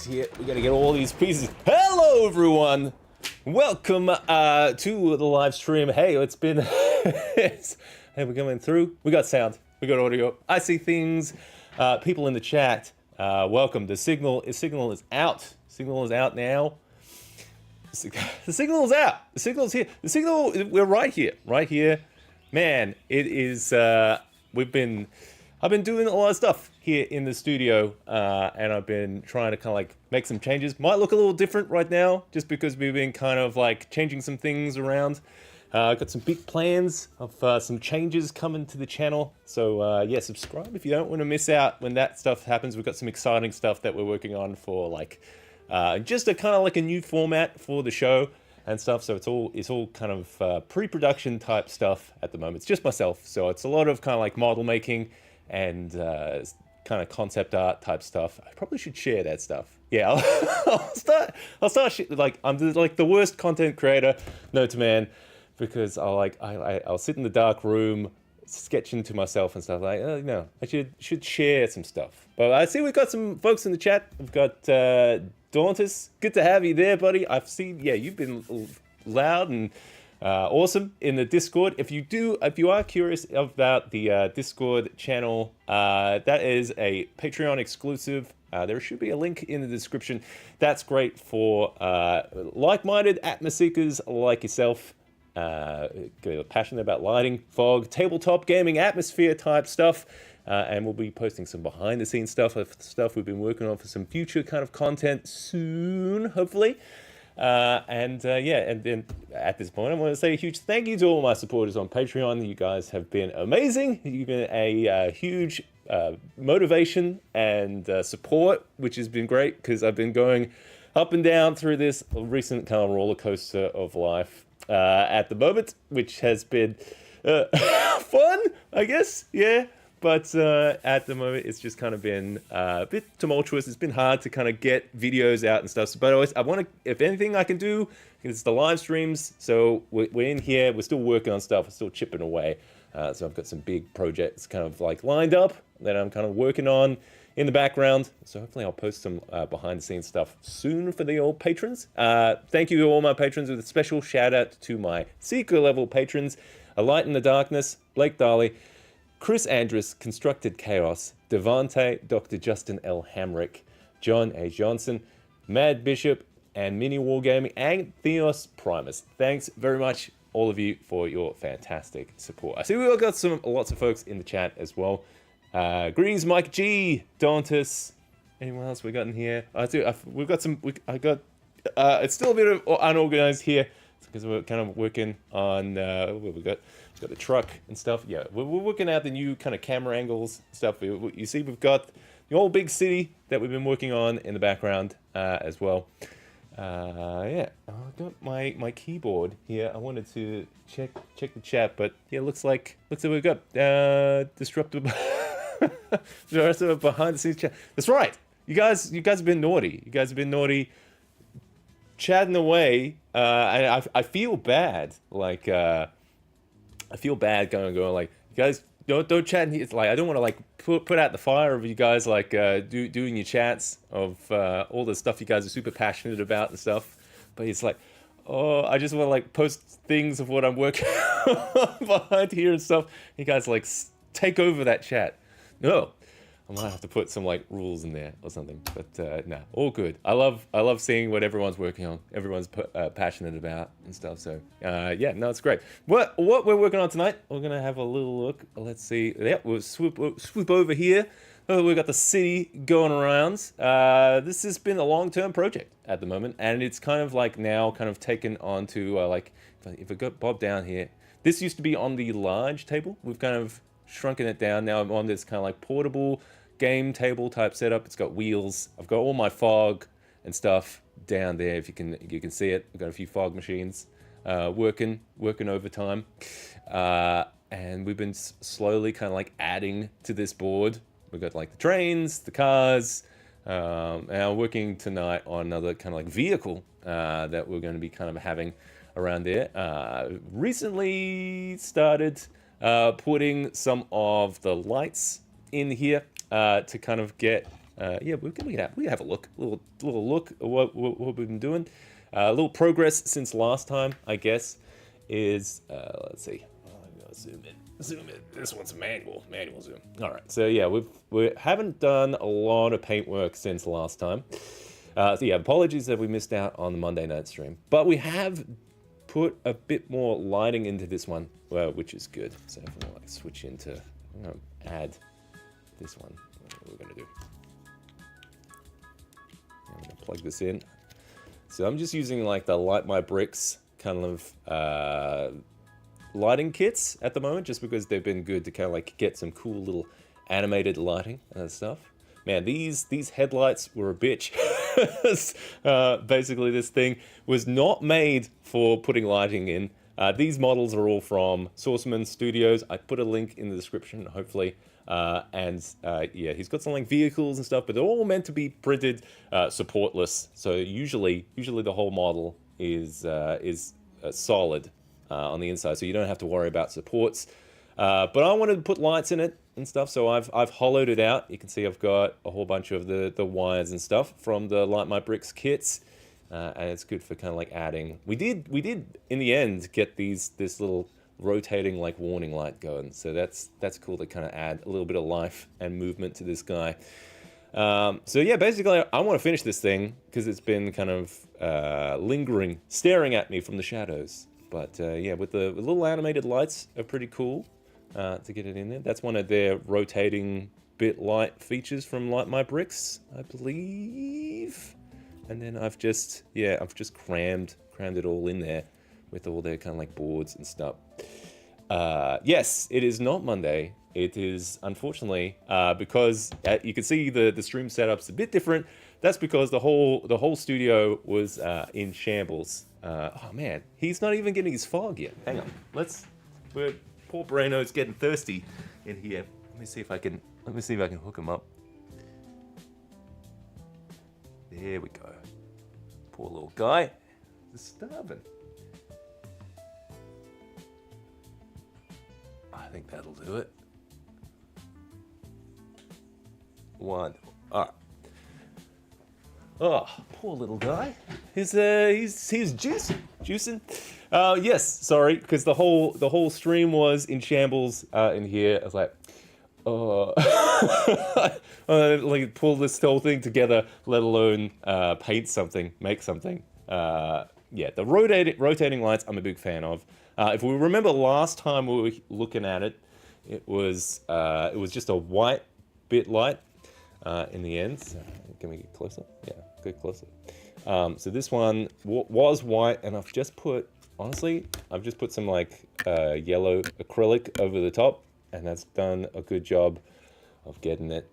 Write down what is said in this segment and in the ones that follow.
here. We gotta get all these pieces. Hello, everyone. Welcome to the live stream. Hey, it's been. Hey, we're going through. We got sound. We got audio. I see things. People in the chat. Welcome. The signal is out. Signal is out now. The signal is out. The signal's here. The signal. We're right here. Right here. Man, it is. I've been doing a lot of stuff here in the studio, and I've been trying to kind of like make some changes. Might look a little different right now, just because we've been kind of like changing some things around. I've got some big plans of some changes coming to the channel. So yeah, subscribe if you don't want to miss out when that stuff happens. We've got some exciting stuff that we're working on for like just a kind of like a new format for the show and stuff. So it's all kind of pre-production type stuff at the moment. It's just myself, so it's a lot of kind of like model making and kind of concept art type stuff. I probably should share that stuff. Yeah, I'll start like I'm like the worst content creator known to man, because I'll sit in the dark room sketching to myself and stuff like, oh no, I should share some stuff. But I see we've got some folks in the chat. We've got Dauntus, good to have you there, buddy. I've seen, yeah, you've been loud and awesome in the Discord. If you are curious about the Discord channel, that is a Patreon exclusive. There should be a link in the description. That's great for like-minded Atmoseekers like yourself, passionate about lighting, fog, tabletop gaming, atmosphere type stuff. And we'll be posting some behind-the-scenes stuff we've been working on for some future kind of content soon, hopefully. Yeah, and then at this point, I want to say a huge thank you to all my supporters on Patreon. You guys have been amazing. You've been a huge motivation and support, which has been great, because I've been going up and down through this recent kind of roller coaster of life at the moment, which has been fun, I guess, yeah. But at the moment, it's just kind of been a bit tumultuous. It's been hard to kind of get videos out and stuff. But I want to, if anything I can do, it's the live streams. So we're in here. We're still working on stuff. We're still chipping away. So I've got some big projects kind of like lined up that I'm kind of working on in the background. So hopefully I'll post some behind the scenes stuff soon for the old patrons. Thank you to all my patrons, with a special shout out to my Seeker level patrons: A Light in the Darkness, Blake Darley, Chris Andrus, Constructed Chaos, Devante, Dr. Justin L. Hamrick, John A. Johnson, Mad Bishop, and Mini Wargaming, and Theos Primus. Thanks very much, all of you, for your fantastic support. I see we've got lots of folks in the chat as well. Greetings, Mike G, Dauntus. Anyone else we got in here? We've got some. It's still a bit of unorganized here, because we're kind of working on what we got. We've got the truck and stuff. Yeah, we're working out the new kind of camera angles stuff. You see, we've got the old big city that we've been working on in the background as well. Yeah, I've got my keyboard here. I wanted to check the chat, but yeah, looks like we've got disruptive behind the scenes chat. That's right. You guys have been naughty. You guys have been naughty, chatting away, and I feel bad. Like I feel bad going like, you guys don't chat in here. It's like I don't want to like put out the fire of you guys like doing your chats of all the stuff you guys are super passionate about and stuff. But it's like, oh, I just want to like post things of what I'm working on behind here and stuff. You guys like take over that chat. No, I might have to put some like rules in there or something. But nah, all good. I love seeing what everyone's working on, everyone's passionate about and stuff. So yeah, no, it's great. What we're working on tonight, we're gonna have a little look. Let's see. Yeah, we'll swoop over here. Oh, we've got the city going around. This has been a long-term project at the moment, and it's kind of like now kind of taken on to like, if I got Bob down here, this used to be on the large table. We've kind of shrunken it down. Now I'm on this kind of like portable game table type setup. It's got wheels. I've got all my fog and stuff down there. If you can see it, I've got a few fog machines working overtime, and we've been slowly kind of like adding to this board. We've got like the trains, the cars, and I'm working tonight on another kind of like vehicle that we're going to be kind of having around there. Recently started putting some of the lights in here to kind of get yeah, we have a look, little look at what we've been doing. A little progress since last time, I guess, is let's see. I'm gonna zoom in. This one's manual zoom. All right, so yeah, we haven't done a lot of paintwork since last time. So yeah, apologies that we missed out on the Monday night stream, but we have put a bit more lighting into this one, which is good. So if we like switch into, I'm gonna add this one. What we're gonna do? I'm gonna plug this in. So I'm just using like the Light My Bricks kind of lighting kits at the moment, just because they've been good to kind of like get some cool little animated lighting and stuff. Man, these headlights were a bitch. Basically, this thing was not made for putting lighting in. These models are all from Sourceman Studios. I put a link in the description, hopefully. Yeah, he's got some like vehicles and stuff, but they're all meant to be printed supportless. So usually the whole model is solid on the inside, so you don't have to worry about supports. But I wanted to put lights in it and stuff, so I've hollowed it out. You can see I've got a whole bunch of the wires and stuff from the Light My Bricks kits, and it's good for kind of like adding. We did in the end get this little rotating like warning light going, so that's cool to kind of add a little bit of life and movement to this guy. So yeah, basically I want to finish this thing because it's been kind of lingering, staring at me from the shadows. But yeah, with the little animated lights are pretty cool to get it in there. That's one of their rotating bit light features from Light My Bricks, I believe. And then I've just crammed it all in there with all their kind of like boards and stuff. Yes, it is not Monday. It is, unfortunately, because you can see the stream setup's a bit different. That's because the whole studio was in shambles. Oh man, he's not even getting his fog yet. Hang on, poor Brano's getting thirsty in here. Let me see if I can hook him up. There we go. Poor little guy. He's starving. I think that'll do it. One. All right. Oh, poor little guy. He's juicing. Yes, sorry, because the whole stream was in shambles in here. I was like, like pull this whole thing together, let alone paint something, make something. Yeah, the rotating lights I'm a big fan of. If we remember last time we were looking at it, it was just a white bit light in the end. So, can we get closer? Yeah, get closer. So this one was white, and I've just put some like yellow acrylic over the top, and that's done a good job of getting it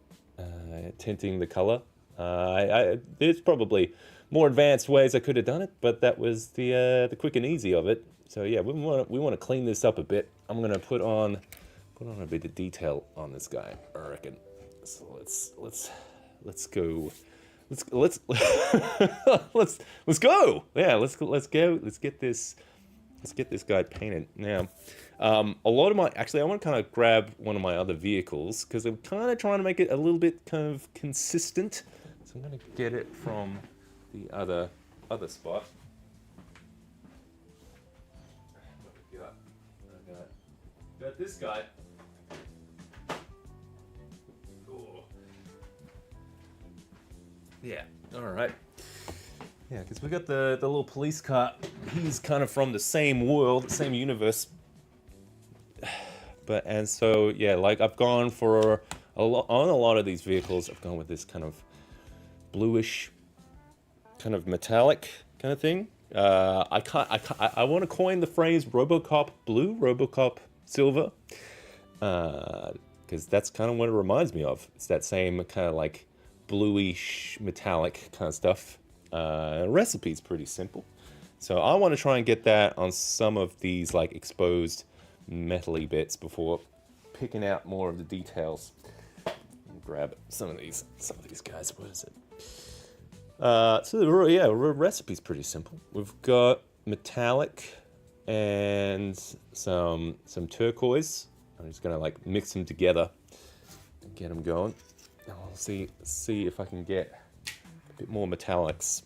tinting the color. There's probably more advanced ways I could have done it, but that was the quick and easy of it. So yeah, we want to clean this up a bit. I'm gonna put on a bit of detail on this guy, I reckon. So let's go. Let's go. Yeah, let's go. Let's get this guy painted. Now, a lot of I want to kind of grab one of my other vehicles because I'm kind of trying to make it a little bit kind of consistent. So I'm gonna get it from the other spot. Got this guy. Cool. Yeah. All right. Yeah, because we got the little police car. He's kind of from the same world, same universe. And so yeah, like I've gone for on a lot of these vehicles. I've gone with this kind of bluish, kind of metallic kind of thing. I want to coin the phrase RoboCop blue, RoboCop silver, because that's kind of what it reminds me of. It's that same kind of like bluish metallic kind of stuff. Recipe's pretty simple, so I want to try and get that on some of these like exposed metally bits before picking out more of the details. Grab some of these guys. What is it? So the recipe's pretty simple. We've got metallic and some turquoise. I'm just gonna like mix them together and get them going. I'll see if I can get a bit more metallics,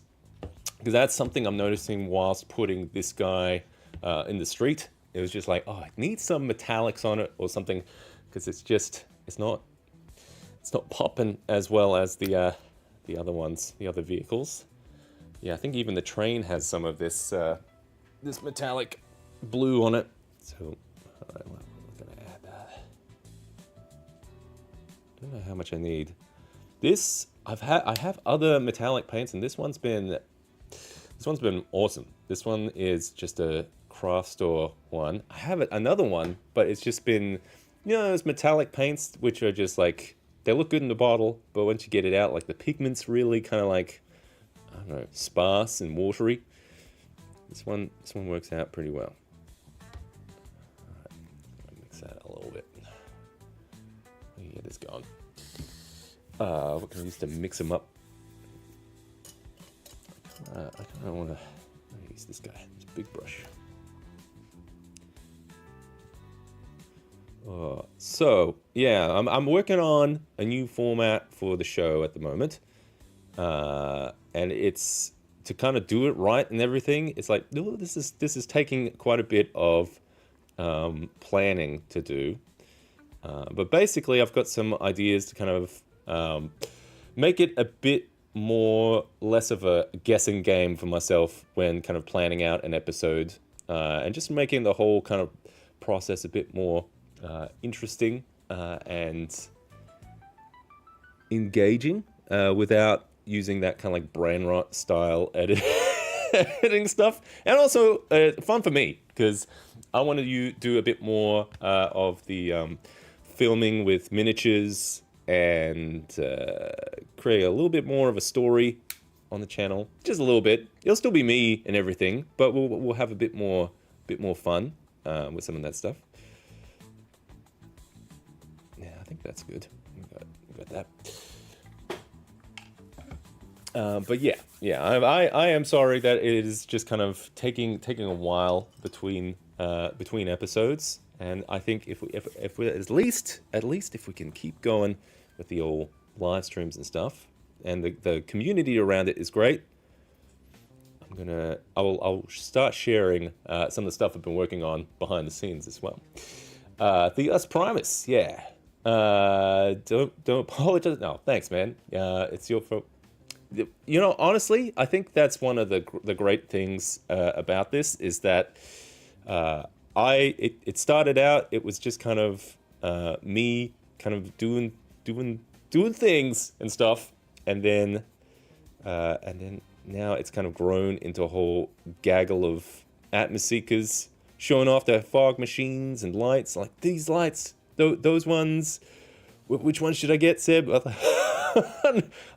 because that's something I'm noticing whilst putting this guy in the street. It was just like, oh, I need some metallics on it or something, because it's not popping as well as the other ones, the other vehicles. Yeah, I think even the train has some of this this metallic blue on it. So we're gonna add that. Don't know how much I need. This I have other metallic paints, and this one's been awesome. This one is just a craft store one. I have another one, but it's just been, those metallic paints which are just like, they look good in the bottle, but once you get it out, like the pigment's really kind of like, I don't know, sparse and watery. This one works out pretty well. Alright, mix that a little bit. Let me get this going. What can I use to mix them up? I don't want to use this guy. It's a big brush. So yeah, I'm working on a new format for the show at the moment, and it's to kind of do it right and everything. It's like, no, this is taking quite a bit of planning to do, but basically I've got some ideas to kind of make it a bit less of a guessing game for myself when kind of planning out an episode, and just making the whole kind of process a bit more interesting and engaging, without using that kind of like brain rot style editing stuff, and also fun for me, because I want to do a bit more of the filming with miniatures, and create a little bit more of a story on the channel, just a little bit. It'll still be me and everything, but we'll have a bit more fun with some of that stuff. Yeah, I think that's good. We got that. But yeah, I am sorry that it is just kind of taking a while between episodes, and I think if we at least if we can keep going with the old live streams and stuff, and the community around it is great, I'll start sharing some of the stuff I've been working on behind the scenes as well. The Us Primus, yeah. Don't apologize. No, thanks, man. It's your fault. Honestly, I think that's one of the great things about this, is that it started out, it was just kind of me kind of doing things and stuff, and then now it's kind of grown into a whole gaggle of Atmoseekers showing off their fog machines and lights. Like, these lights, those ones, which ones should I get, Seb?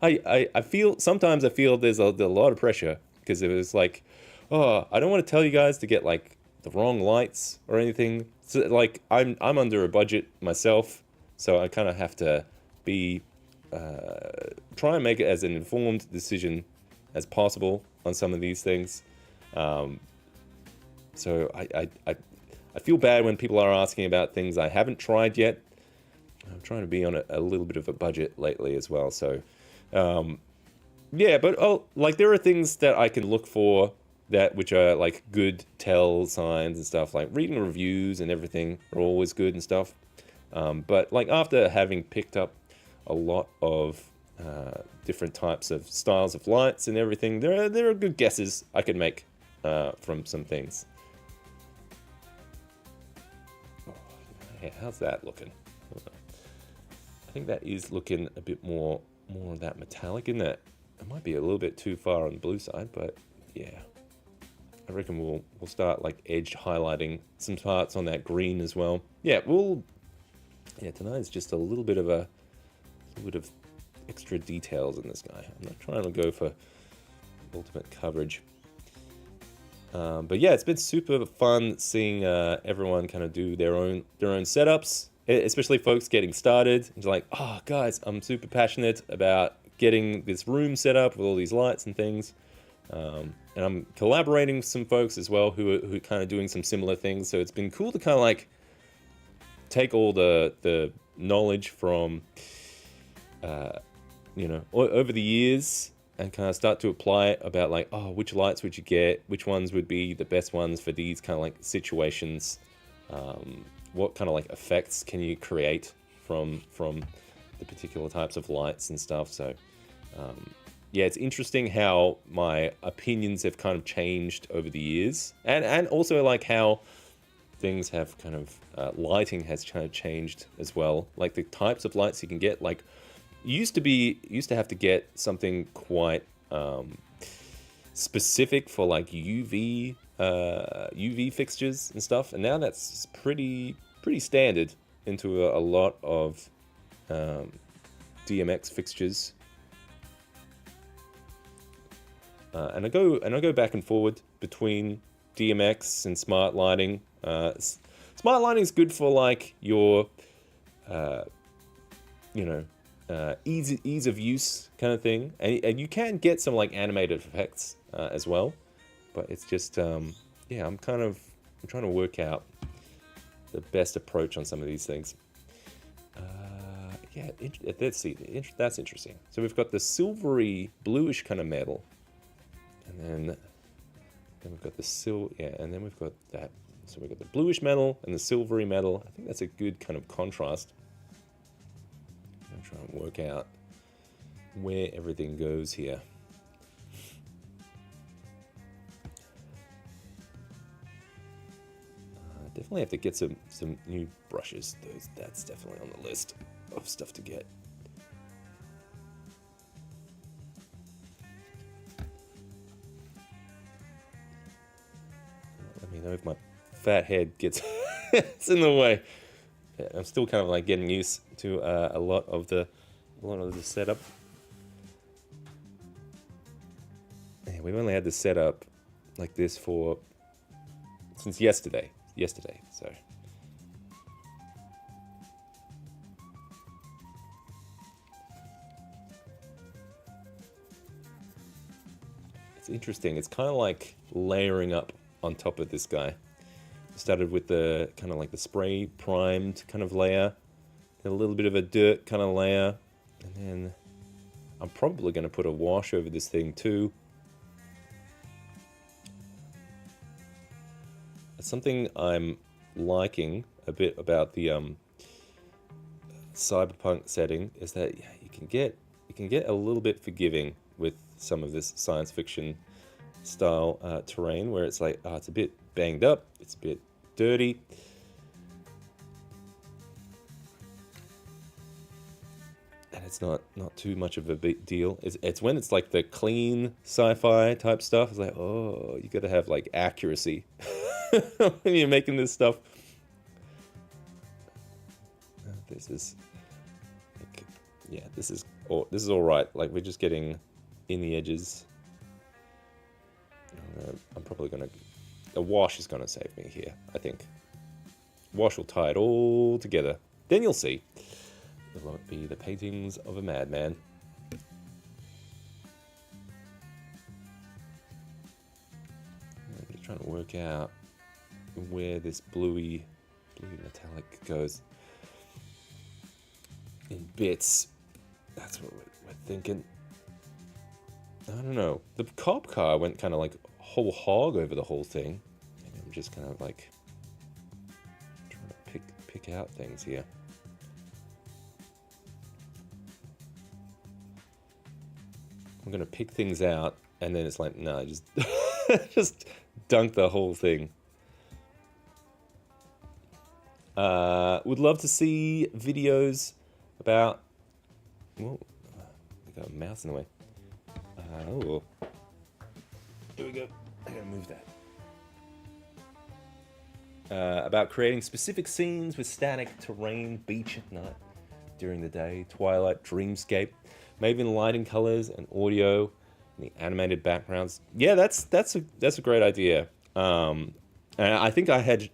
I feel there's a lot of pressure, because it was like, oh, I don't want to tell you guys to get like the wrong lights or anything. So, like, I'm under a budget myself, so I kind of have to be try and make it as an informed decision as possible on some of these things. So I feel bad when people are asking about things I haven't tried yet. I'm trying to be on a little bit of a budget lately as well. So yeah, but like, there are things that I can look for which are like good tell signs and stuff. Like, reading reviews and everything are always good and stuff. But like, after having picked up a lot of different types of styles of lights and everything, there are good guesses I could make from some things. Yeah, how's that looking? I think that is looking a bit more of that metallic, isn't it? It might be a little bit too far on the blue side, but yeah. I reckon we'll start like edge highlighting some parts on that green as well. Yeah, tonight's just a little bit of extra details in this guy. I'm not trying to go for ultimate coverage. But yeah, it's been super fun seeing everyone kind of do their own setups, especially folks getting started. It's like, oh guys, I'm super passionate about getting this room set up with all these lights and things. And I'm collaborating with some folks as well who are kind of doing some similar things. So it's been cool to kind of like take all the knowledge from you know, over the years, and kind of start to apply it about like, oh, which lights would you get? Which ones would be the best ones for these kind of like situations? What kind of like effects can you create from the particular types of lights and stuff? So yeah, it's interesting how my opinions have kind of changed over the years, and also like how things have kind of lighting has kind of changed as well. Like the types of lights you can get, like used to have to get something quite specific for like UV fixtures and stuff, and now that's pretty standard into a lot of DMX fixtures. And I go back and forward between DMX and smart lighting. Smart lighting is good for like your, you know, ease of use kind of thing, and you can get some like animated effects as well. But it's just yeah, I'm trying to work out the best approach on some of these things. Yeah, let's see. That's interesting. So we've got the silvery bluish kind of metal. And then we've got the and then we've got that. So we've got the bluish metal and the silvery metal. I think that's a good kind of contrast. I'm going to try and work out where everything goes here. Definitely have to get some new brushes. That's definitely on the list of stuff to get. Let me know if my fat head gets it's in the way. Yeah, I'm still kind of like getting used to a lot of the setup. Yeah, we've only had the setup like this since yesterday. So it's interesting. It's kind of like layering up on top of this guy. Started with the kind of like the spray primed kind of layer, and a little bit of a dirt kind of layer, and then I'm probably going to put a wash over this thing too. Something I'm liking a bit about the cyberpunk setting is that you can get a little bit forgiving with some of this science fiction style terrain, where it's like, it's a bit banged up, it's a bit dirty. And it's not too much of a big deal. It's when it's like the clean sci-fi type stuff, it's like, oh, you gotta have like accuracy when you're making this stuff. This is like, yeah, this is all right. Like, we're just getting in the edges. I'm probably gonna, a wash is gonna save me here, I think. Wash will tie it all together. Then you'll see. It won't be the paintings of a madman. I'm just trying to work out where this bluey metallic goes in bits. That's what we're thinking. I don't know. The cop car went kind of like whole hog over the whole thing, and I'm just kind of like trying to pick out things here. I'm gonna pick things out, and then it's like, no, just just dunk the whole thing. Would love to see videos about. Whoa, I got a mouse in the way. Oh, here we go. I gotta move that. About creating specific scenes with static terrain, beach at night, during the day, twilight, dreamscape, maybe in lighting colors and audio, and the animated backgrounds. Yeah, that's a great idea. And I think I had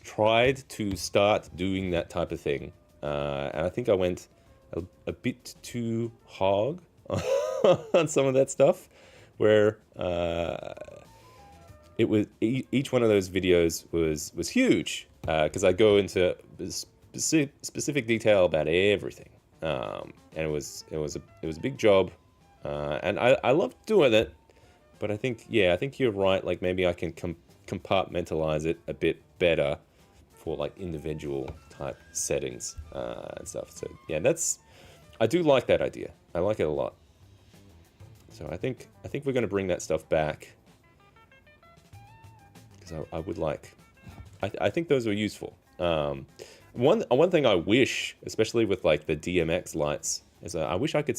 tried to start doing that type of thing, and I think I went a bit too hog on some of that stuff, where it was each one of those videos was huge, because I go into specific detail about everything, and it was a big job, and I loved doing it. But I think you're right. Like maybe I can compartmentalize it a bit better for like individual type settings and stuff. So yeah, I do like that idea. I like it a lot. So I think we're going to bring that stuff back, because I would like. I think those are useful. One thing I wish, especially with like the DMX lights, is I wish I could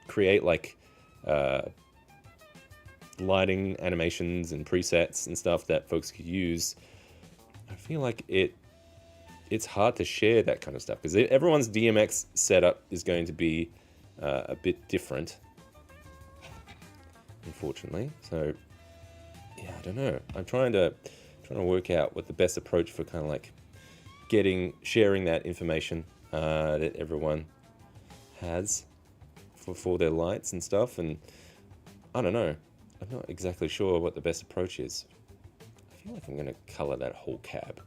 create like lighting animations and presets and stuff that folks could use. I feel like it's hard to share that kind of stuff because everyone's DMX setup is going to be a bit different, unfortunately. So yeah, I don't know. I'm trying to work out what the best approach for kind of like sharing that information that everyone has for their lights and stuff. And I don't know. I'm not exactly sure what the best approach is. I feel like I'm going to color that whole cab.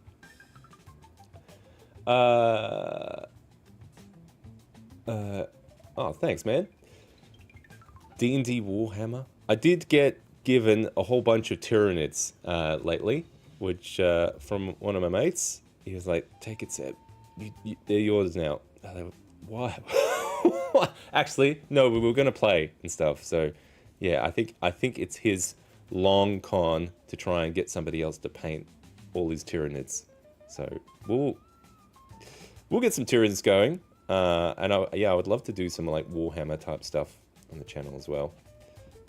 Oh, thanks, man. D&D Warhammer. I did get given a whole bunch of Tyranids lately, which from one of my mates. He was like, "Take it, Seb. They're yours now." Why? Actually, no, we were gonna play and stuff. So, yeah, I think it's his long con to try and get somebody else to paint all these Tyranids. So we'll get some Tyranids going. And I would love to do some like Warhammer type stuff on the channel as well,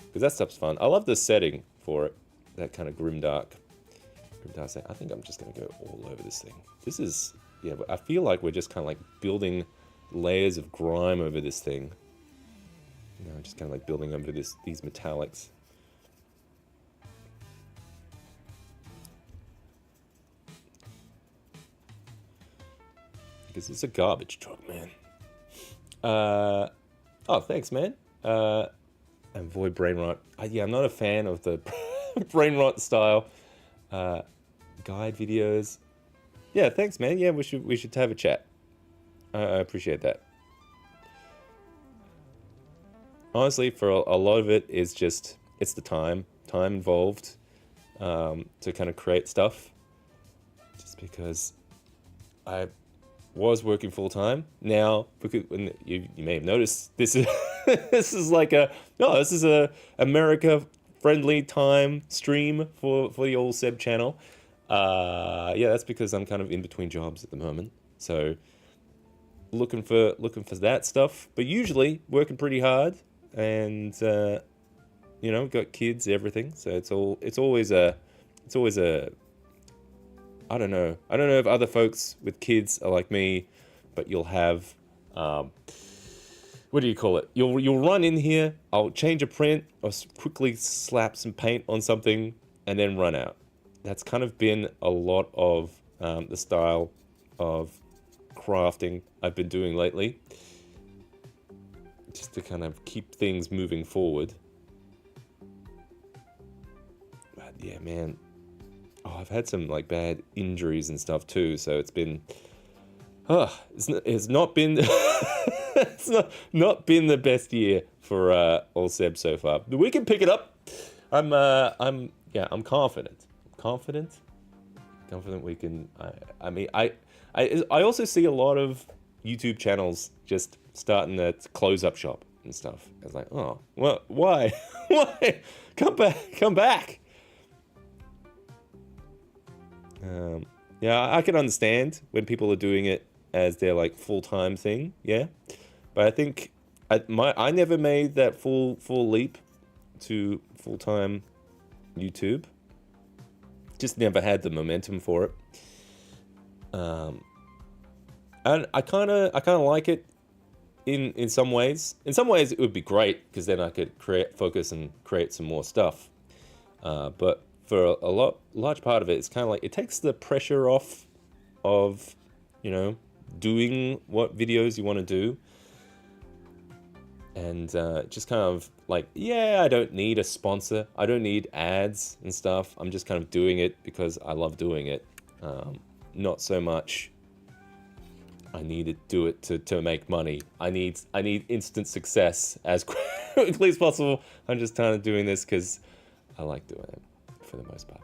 because that stuff's fun. I love the setting for it, that kind of grimdark setting. I think I'm just gonna go all over this thing. This is, yeah, but I feel like we're just kind of like building layers of grime over this thing. You know, just kind of like building over these metallics. Because it's a garbage truck, man. Oh, thanks, man. And avoid brain rot. Yeah, I'm not a fan of the brain rot style guide videos. Yeah, thanks, man. Yeah, we should have a chat. I appreciate that. Honestly, for a lot of it is just, it's the time involved to kind of create stuff. Just because I was working full time. Now, because you may have noticed, this is this is a America friendly time stream for the old Seb channel. Yeah, that's because I'm kind of in between jobs at the moment. So looking for that stuff, but usually working pretty hard, and you know, got kids, everything. So it's always a I don't know if other folks with kids are like me, but you'll have what do you call it? You'll run in here, I'll change a print, or quickly slap some paint on something, and then run out. That's kind of been a lot of the style of crafting I've been doing lately, just to kind of keep things moving forward. But yeah, man. Oh, I've had some like bad injuries and stuff too, so it's been, it's not been, it's not been the best year for old Seb so far. But we can pick it up. I'm confident. Confident we can. I mean, I also see a lot of YouTube channels just starting to close up shop and stuff. It's like, oh, well, why, why? Come back. Yeah, I can understand when people are doing it as their like full-time thing, yeah. But I think I never made that full leap to full-time YouTube. Just never had the momentum for it. And I kind of like it in some ways. In some ways, it would be great because then I could focus and create some more stuff. But for a large part of it, it's kind of like it takes the pressure off of, you know, doing what videos you want to do, and just kind of like, yeah, I don't need a sponsor, I don't need ads and stuff. I'm just kind of doing it because I love doing it. Not so much I need to do it to make money. I need instant success as quickly as possible. I'm just kind of doing this because I like doing it for the most part.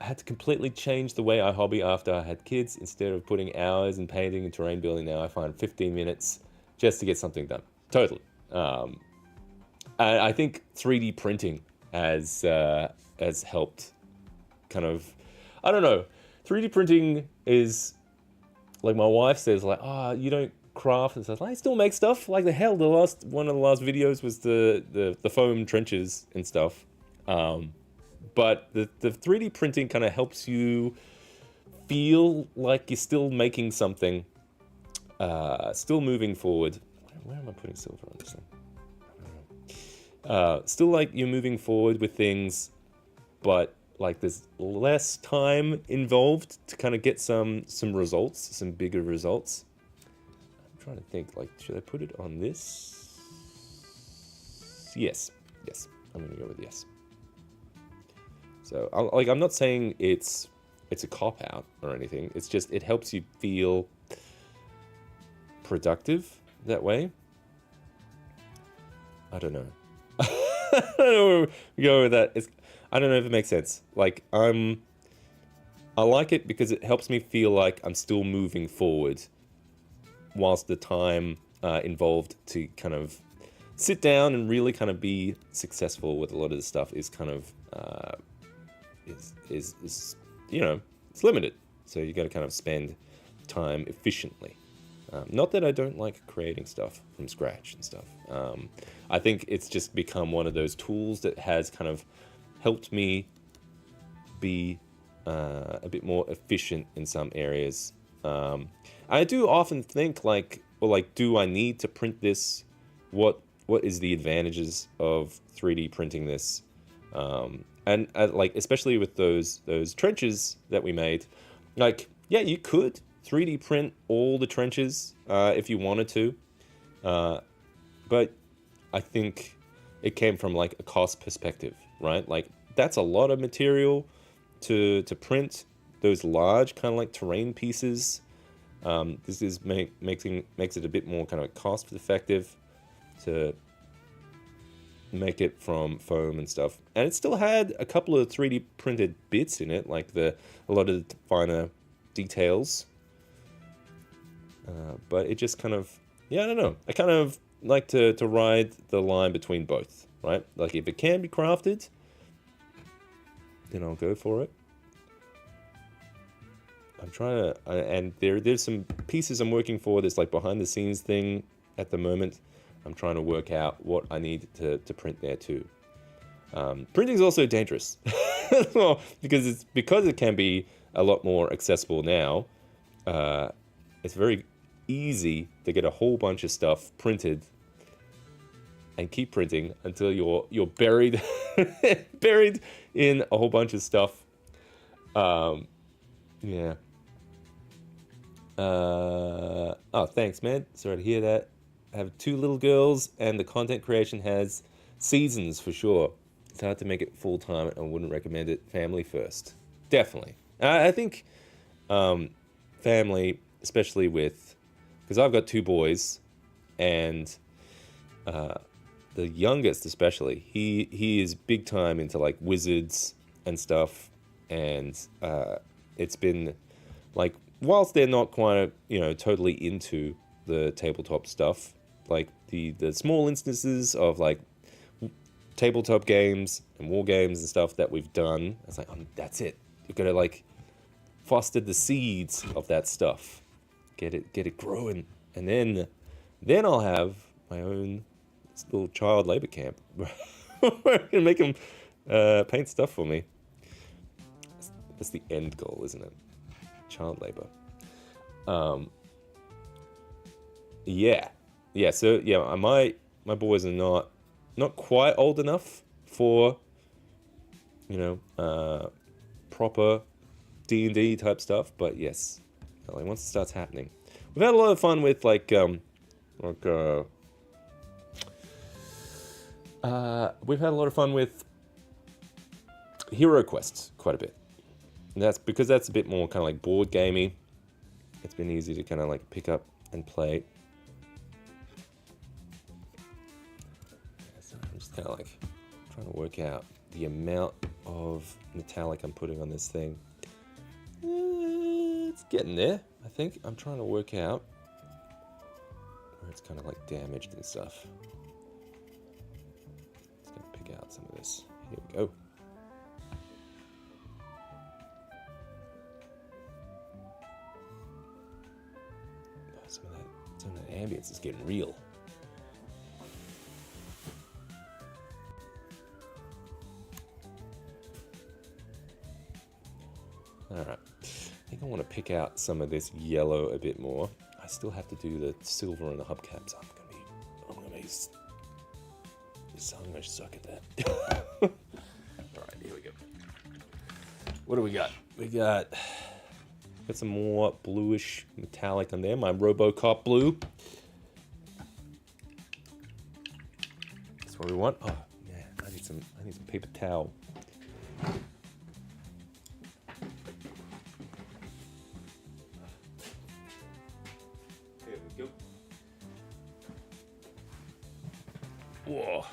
Had to completely change the way I hobby after I had kids. Instead of putting hours in painting and terrain building, now I find 15 minutes just to get something done. Totally. I think 3D printing has helped kind of, I don't know, 3D printing is, like my wife says, like, you don't craft and stuff. I still make stuff. Like the hell, one of the last videos was the foam trenches and stuff. But the 3D printing kind of helps you feel like you're still making something, still moving forward. Where am I putting silver on this thing? Still like you're moving forward with things, but like there's less time involved to kind of get some results, some bigger results. I'm trying to think, like, should I put it on this? Yes, I'm gonna go with yes. So, I'm not saying it's a cop-out or anything. It's just, it helps you feel productive that way. I don't know. I don't know where we go with that. I don't know if it makes sense. Like, I like it because it helps me feel like I'm still moving forward, whilst the time involved to kind of sit down and really kind of be successful with a lot of this stuff is kind of is it's limited. So you got to kind of spend time efficiently. Not that I don't like creating stuff from scratch and stuff. I think it's just become one of those tools that has kind of helped me be a bit more efficient in some areas. I do often think like, well, like, do I need to print this? What is the advantages of 3D printing this? And like, especially with those trenches that we made, like, yeah, you could 3D print all the trenches if you wanted to, but I think it came from like a cost perspective, right? Like, that's a lot of material to print those large kind of like terrain pieces. This is makes it a bit more kind of cost effective to make it from foam and stuff, and it still had a couple of 3D printed bits in it, like a lot of the finer details. But it just kind of, I don't know. I kind of like to ride the line between both, right? Like, if it can be crafted, then I'll go for it. I'm trying to, and there's some pieces I'm working for. This like behind the scenes thing at the moment. I'm trying to work out what I need to print there too. Printing is also dangerous, well, because it can be a lot more accessible now. It's very easy to get a whole bunch of stuff printed and keep printing until you're buried buried in a whole bunch of stuff. Yeah. Oh, thanks, man. Sorry to hear that. I have 2 little girls, and the content creation has seasons for sure. It's hard to make it full time, and I wouldn't recommend it. Family first, definitely. I think family, especially because I've got 2 boys, and the youngest especially, he is big time into like wizards and stuff, and it's been like, whilst they're not quite totally into the tabletop stuff, like the small instances of like tabletop games and war games and stuff that we've done, it's like, that's it. You've got to like foster the seeds of that stuff, get it growing, and then I'll have my own little child labor camp where I can make them paint stuff for me. That's the end goal, isn't it? Child labor. So my boys are not quite old enough for proper D&D type stuff, but yes, like once it starts happening, we've had a lot of fun with we've had a lot of fun with hero quests quite a bit. And that's because that's a bit more kind of like board gamey. It's been easy to kind of like pick up and play. So I'm just kind of like trying to work out the amount of metallic I'm putting on this thing. It's getting there, I think. I'm trying to work out where it's kind of like damaged and stuff. Just gonna pick out some of this. Here we go. Some of that ambience is getting real. Alright, I think I want to pick out some of this yellow a bit more. I still have to do the silver and the hubcaps. I'm gonna suck at that. Alright, here we go. What do we got? We got some more bluish metallic on there. My RoboCop blue. That's what we want. Oh yeah, I need some paper towel. There we go. Whoa.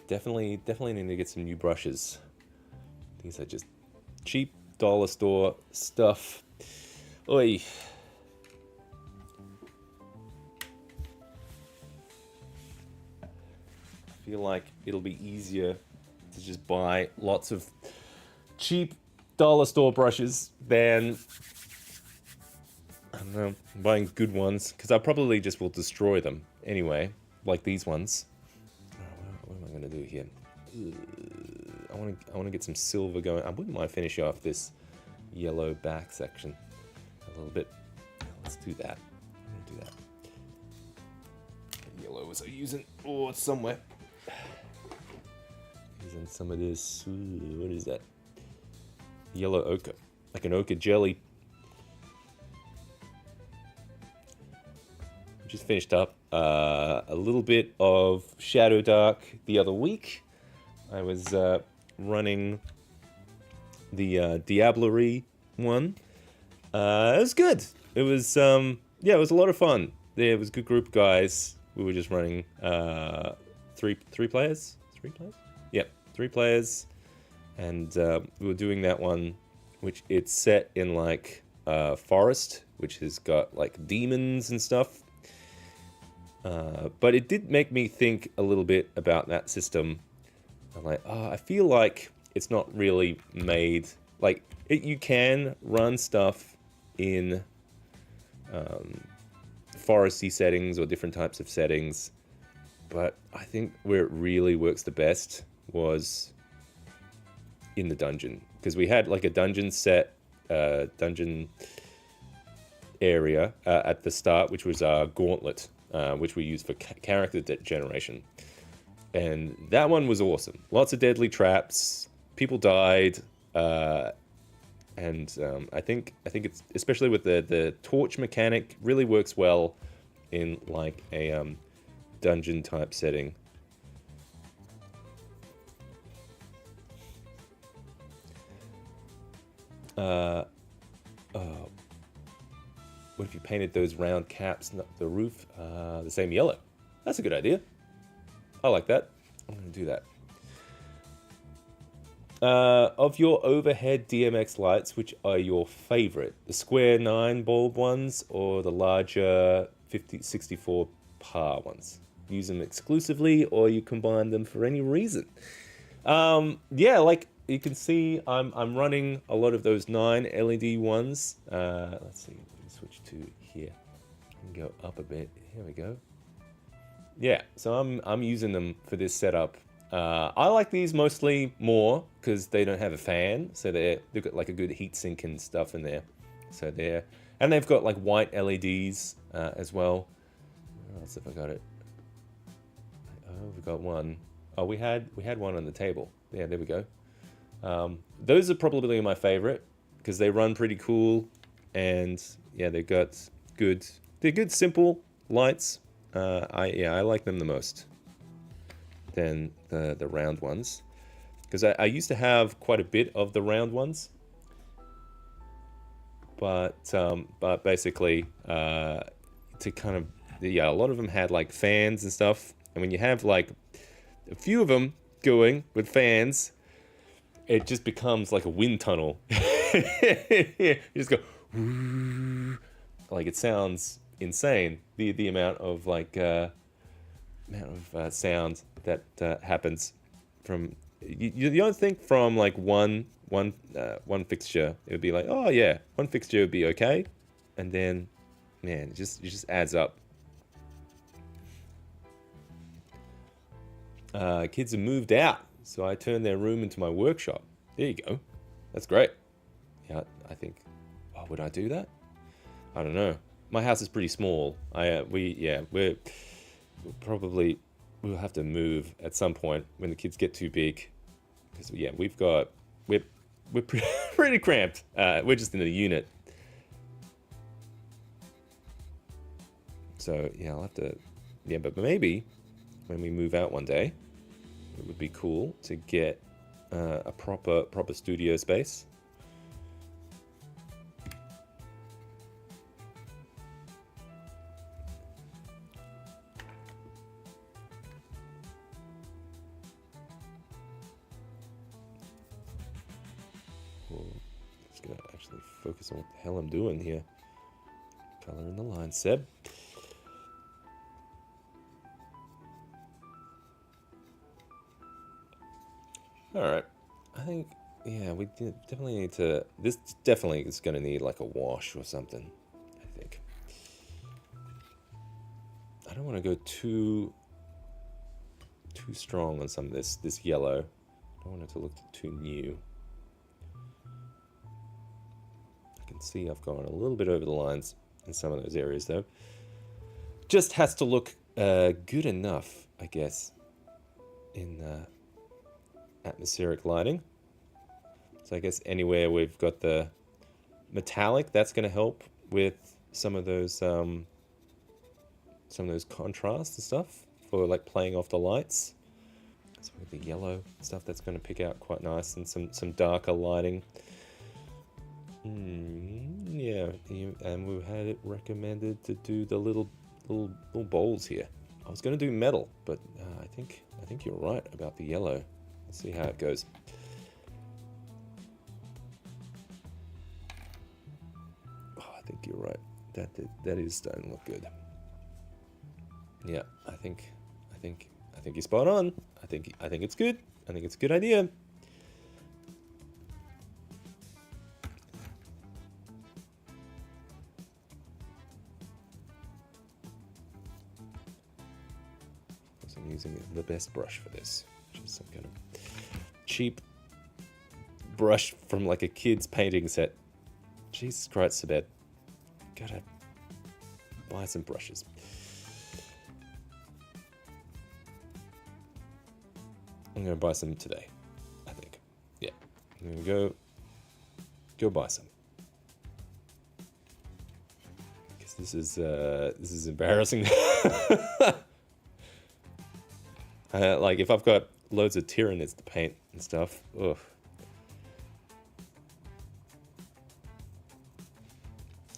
Definitely need to get some new brushes. These are just cheap dollar store stuff. Oi. I feel like it'll be easier to just buy lots of cheap dollar store brushes than, I don't know, buying good ones, because I probably just will destroy them anyway, like these ones. What am I going to do here? I want to get some silver going. I wouldn't mind finishing off this yellow back section a little bit. Let's do that. I'm going to do that. Yellow was I using? Oh, it's somewhere. Using some of this. Ooh, what is that? Yellow ochre, like an ochre jelly. Just finished up a little bit of Shadow Dark the other week. I was running the Diablerie one. It was good. It was yeah, it was a lot of fun. There was a good group of guys. We were just running three players. 3 players? Yep, 3 players, and we were doing that one, which it's set in like forest, which has got like demons and stuff. But it did make me think a little bit about that system. I'm like, I feel like it's not really made, like, you can run stuff in foresty settings or different types of settings, but I think where it really works the best was in the dungeon, because we had like a dungeon set, dungeon area at the start, which was our gauntlet, which we used for character generation, and that one was awesome. Lots of deadly traps, people died, and I think it's, especially with the torch mechanic, really works well in like a dungeon type setting. What if you painted those round caps, the roof, the same yellow? That's a good idea. I like that. I'm going to do that. Of your overhead DMX lights, which are your favorite? The square 9 bulb ones or the larger 64 par ones? Use them exclusively or you combine them for any reason? Yeah, like you can see, I'm running a lot of those 9 LED ones. Let's see, let me switch to here. And go up a bit. Here we go. Yeah, so I'm using them for this setup. I like these mostly more because they don't have a fan, so they've got like a good heat sink and stuff in there. So there, and they've got like white LEDs as well. What else have I got it? Oh, we got one. Oh, we had one on the table. Yeah, there we go. Those are probably my favorite. because they run pretty cool, and yeah, they're good simple lights. I like them the most than the round ones, because I used to have quite a bit of the round ones, but basically to kind of, yeah, a lot of them had like fans and stuff, and when you have like a few of them going with fans, it just becomes like a wind tunnel. You just go, like, it sounds insane, the amount of like sound that happens from, you don't think from like one fixture it would be like, oh yeah, one fixture would be okay, and then man, it just adds up. Kids have moved out, so I turned their room into my workshop. There you go. That's great. Yeah, I think. Oh, would I do that? I don't know. My house is pretty small. We'll have to move at some point when the kids get too big, because yeah, we're pretty cramped. We're just in a unit. So yeah, I'll have to. Yeah, but maybe when we move out one day, it would be cool to get a proper studio space. Well, just gonna actually focus on what the hell I'm doing here. Color in the line, Seb. Alright, I think, yeah, we definitely need to, this definitely is going to need like a wash or something, I think. I don't want to go too strong on some of this yellow. I don't want it to look too new. I can see I've gone a little bit over the lines in some of those areas though. Just has to look good enough, I guess, in atmospheric lighting. So I guess anywhere we've got the metallic, that's going to help with some of those contrasts and stuff for like playing off the lights. So with the yellow stuff, that's going to pick out quite nice, and some darker lighting. Yeah, and we had it recommended to do the little bowls here. I was going to do metal, but I think you're right about the yellow. Let's see how it goes. Oh, I think you're right. That is starting to look good. Yeah, I think you're spot on. I think it's good. I think it's a good idea. So I'm using the best brush for this, which is some kind of cheap brush from like a kid's painting set. Jesus Christ, Sabet. Gotta buy some brushes. I'm gonna buy some today, I think. Yeah, I'm gonna go buy some. Because this is embarrassing. Like if I've got loads of Tyranids to paint and stuff, ugh.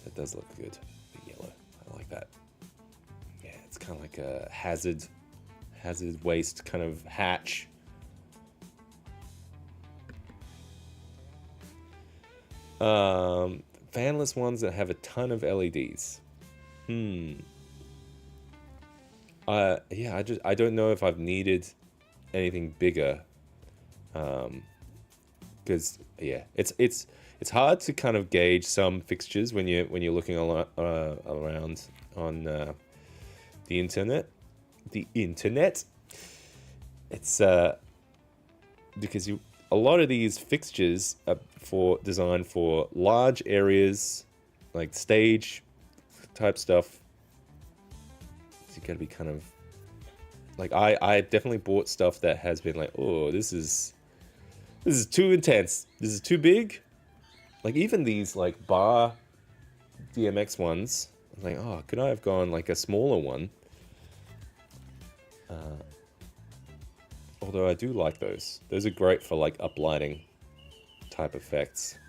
That does look good. The yellow, I like that. Yeah, it's kind of like a hazard waste kind of hatch. Fanless ones that have a ton of LEDs. Yeah, I don't know if I've needed anything bigger. Because yeah, it's hard to kind of gauge some fixtures when you're looking around on the internet. The internet. It's because a lot of these fixtures are designed for large areas, like stage type stuff. So you gotta be kind of like I definitely bought stuff that has been like, oh, this is too intense. This is too big. Like even these like bar DMX ones, I was like, oh, could I have gone like a smaller one? Although I do like those. Those are great for like uplighting type effects.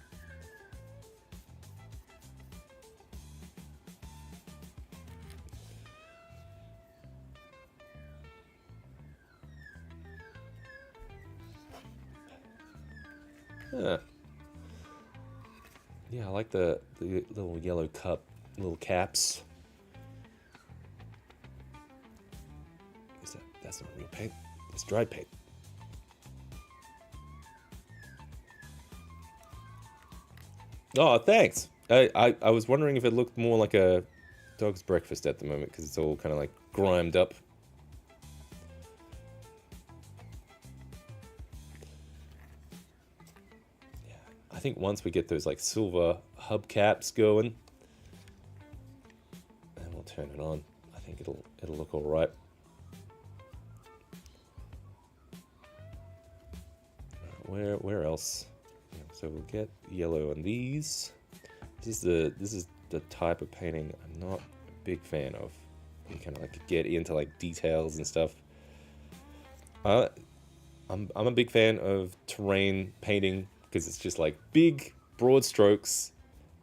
Huh. Yeah, I like the little yellow cup, little caps. That's not real paint. It's dried paint. Oh, thanks. I was wondering if it looked more like a dog's breakfast at the moment because it's all kind of like grimed up. Yeah, I think once we get those like silver hubcaps going, and we'll turn it on. I think it'll look all right. Where else? So we'll get yellow on these. This is the type of painting I'm not a big fan of. You kind of like get into like details and stuff. I'm a big fan of terrain painting because it's just like big broad strokes.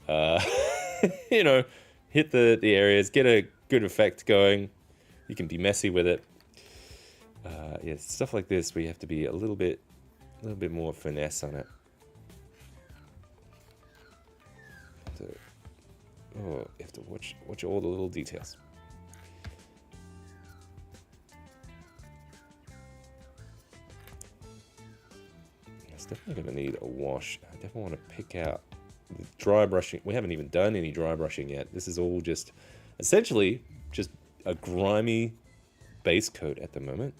You know, hit the areas, get a good effect going. You can be messy with it. Yeah, stuff like this where you have to be a little bit more finesse on it. Oh, you have to watch all the little details. It's definitely going to need a wash. I definitely want to pick out the dry brushing. We haven't even done any dry brushing yet. This is all just essentially just a grimy base coat at the moment.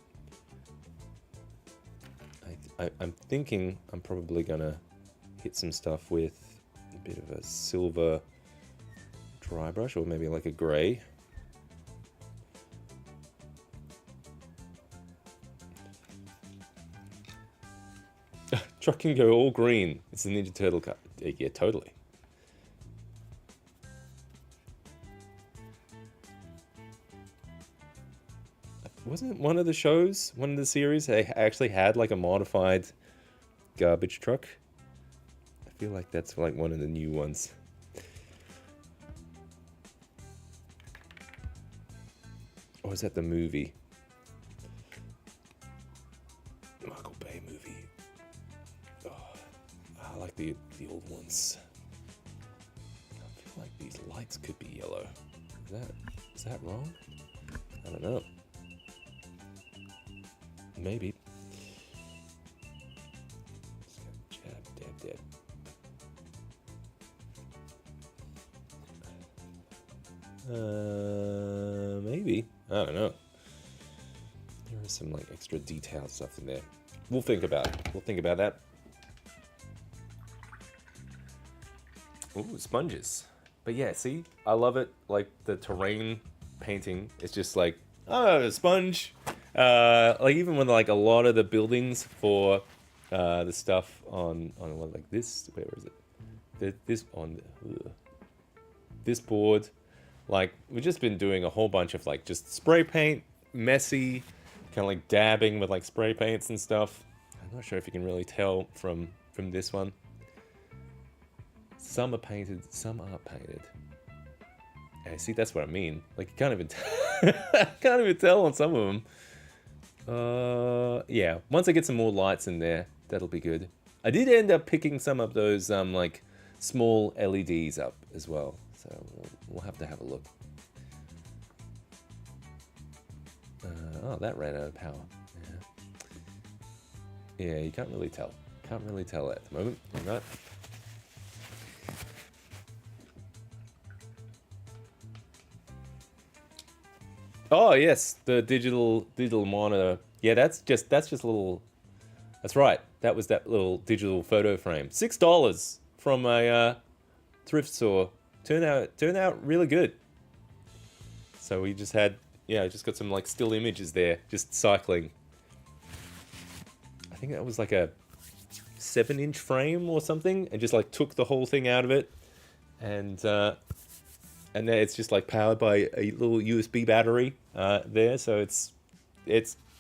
I'm thinking I'm probably going to hit some stuff with a bit of a silver dry brush, or maybe like a grey. Truck can go all green. It's the Ninja Turtle cut. Yeah, totally. Wasn't one of the shows, one of the series, they actually had like a modified garbage truck? I feel like that's like one of the new ones. Or is that the movie? Michael Bay movie. Oh, I like the old ones. I feel like these lights could be yellow. Is that wrong? I don't know. Maybe. Jab, dab. Maybe. I don't know. There is some like extra detailed stuff in there. We'll think about it. We'll think about that. Ooh, sponges. But yeah, see, I love it. Like the terrain painting, it's just like, oh, a sponge. Like even with like a lot of the buildings for the stuff on what, like this, where is it? This on this board. Like we've just been doing a whole bunch of like just spray paint, messy, kind of like dabbing with like spray paints and stuff. I'm not sure if you can really tell from this one. Some are painted, some aren't painted. And see, that's what I mean. Like you can't even can't even tell on some of them. Yeah, once I get some more lights in there, that'll be good. I did end up picking some of those like small LEDs up as well, so we'll have to have a look. Oh, that ran out of power. Yeah, you can't really tell. Can't really tell at the moment. Right? Oh yes, the digital monitor. Yeah, that's just a little. That's right. That was that little digital photo frame. $6 from a thrift store. Turned out really good. So we just had, yeah, just got some like still images there, just cycling. I think that was like a 7-inch frame or something, and just like took the whole thing out of it, and then it's just like powered by a little USB battery there. So it's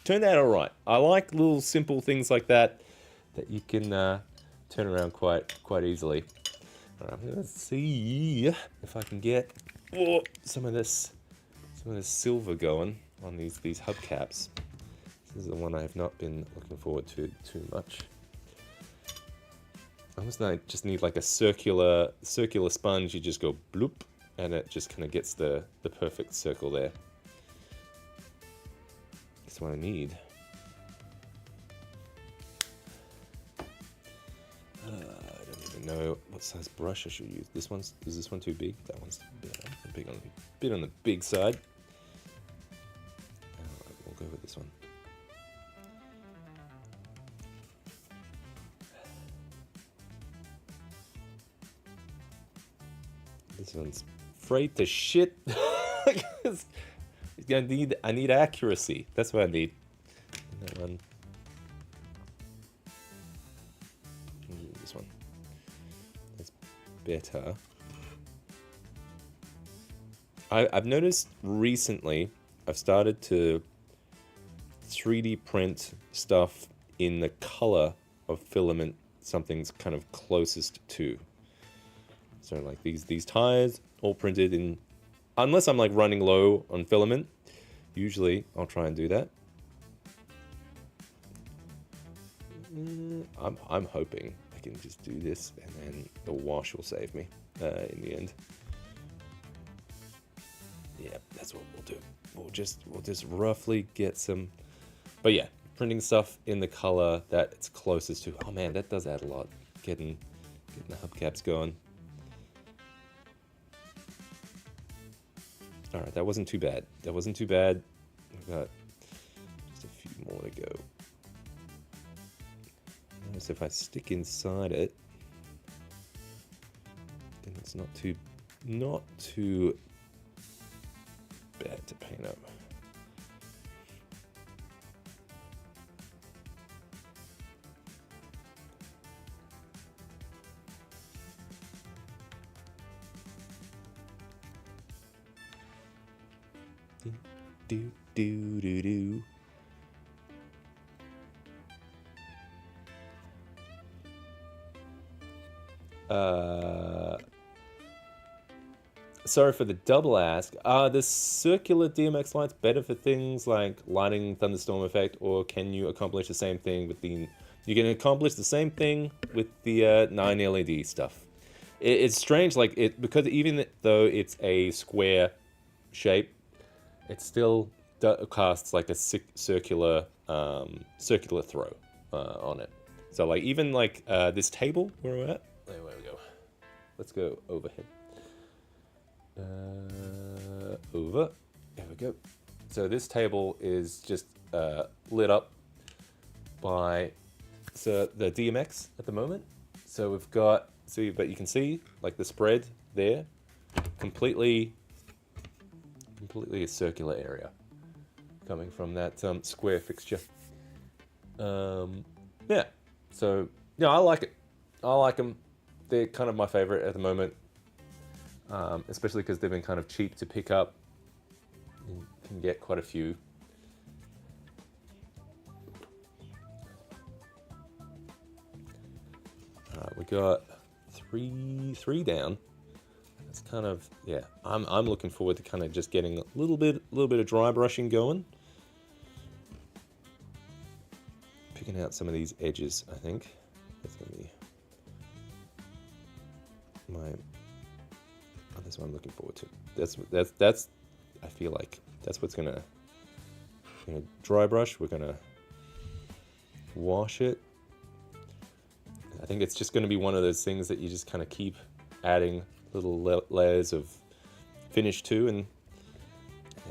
turned out all right. I like little simple things like that you can turn around quite easily. All right, let's see if I can get some of this silver going on these hubcaps. This is the one I have not been looking forward to too much. I almost just need like a circular sponge. You just go bloop, and it just kind of gets the perfect circle there. That's what I need. I don't even know what size brush I should use. Is this one too big? That one's a bit on the big side. We'll go with this one. This one's afraid to shit. I need accuracy. That's what I need. That one. This one. That's better. I've noticed recently I've started to 3D print stuff in the color of filament something's kind of closest to. So like these tires all printed in, unless I'm like running low on filament, usually I'll try and do that. I'm hoping I can just do this and then the wash will save me in the end. Yeah, that's what we'll do. We'll just roughly get some, but yeah, printing stuff in the color that it's closest to. Oh man, that does add a lot. Getting the hubcaps going. All right, that wasn't too bad. We've got just a few more to go. Notice if I stick inside it, then it's not too bad to paint up. Do. Sorry for the double ask. Are the circular DMX lights better for things like lighting thunderstorm effect, or can you accomplish the same thing with the... You can accomplish the same thing with the 9 LED stuff. It's strange, like because even though it's a square shape, it still casts like a circular throw on it. So like even like this table where we're at. There we go. Let's go overhead. Over. There we go. So this table is just lit up by the DMX at the moment. So we've got, but you can see like the spread there, completely a circular area coming from that square fixture. Yeah. So yeah, I like it. I like them. They're kind of my favorite at the moment. Especially because they've been kind of cheap to pick up. You can get quite a few. Alright, we got three down. It's kind of, yeah, I'm looking forward to kind of just getting a little bit of dry brushing going. Picking out some of these edges, I think. That's gonna be that's what I'm looking forward to. That's I feel like that's what's gonna dry brush. We're gonna wash it. I think it's just gonna be one of those things that you just kind of keep adding little layers of finish to, and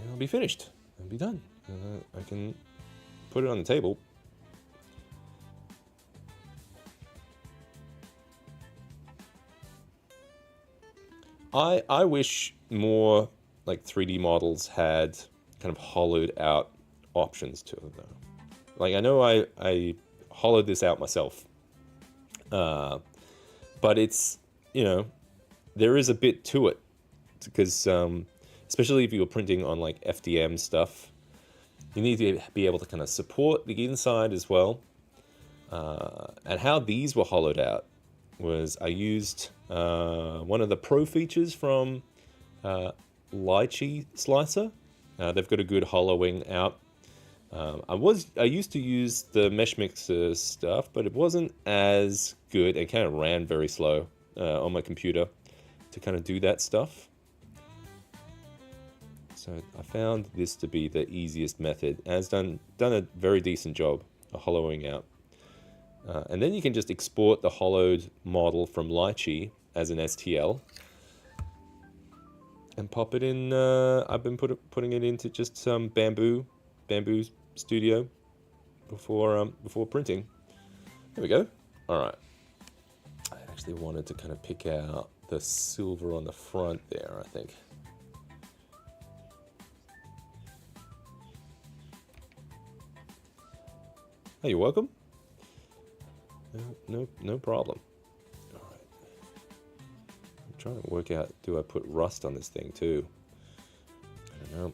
it'll be finished. It'll be done. I can put it on the table. I wish more like 3D models had kind of hollowed out options to them though. Like I know I hollowed this out myself But it's, you know, there is a bit to it, because especially if you're printing on like FDM stuff, you need to be able to kind of support the inside as well. And how these were hollowed out was I used one of the pro features from Lychee Slicer. They've got a good hollowing out. I used to use the Mesh Mixer stuff, but it wasn't as good. It kind of ran very slow on my computer to kind of do that stuff. So I found this to be the easiest method, and it's done a very decent job of hollowing out. And then you can just export the hollowed model from Lychee as an STL and pop it in. I've been putting it into just some Bamboo Studio before printing. There we go. All right. I actually wanted to kind of pick out the silver on the front there, I think. Oh, you're welcome. No problem. All right. I'm trying to work out, do I put rust on this thing too? I don't know.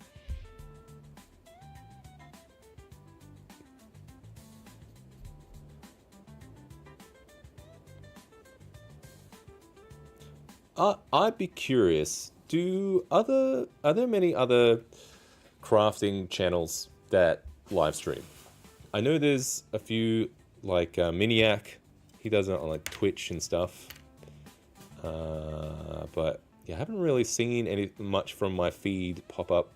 I'd be curious. Are there many other crafting channels that live stream? I know there's a few, like Miniac. He does it on like Twitch and stuff. But yeah, I haven't really seen much from my feed pop up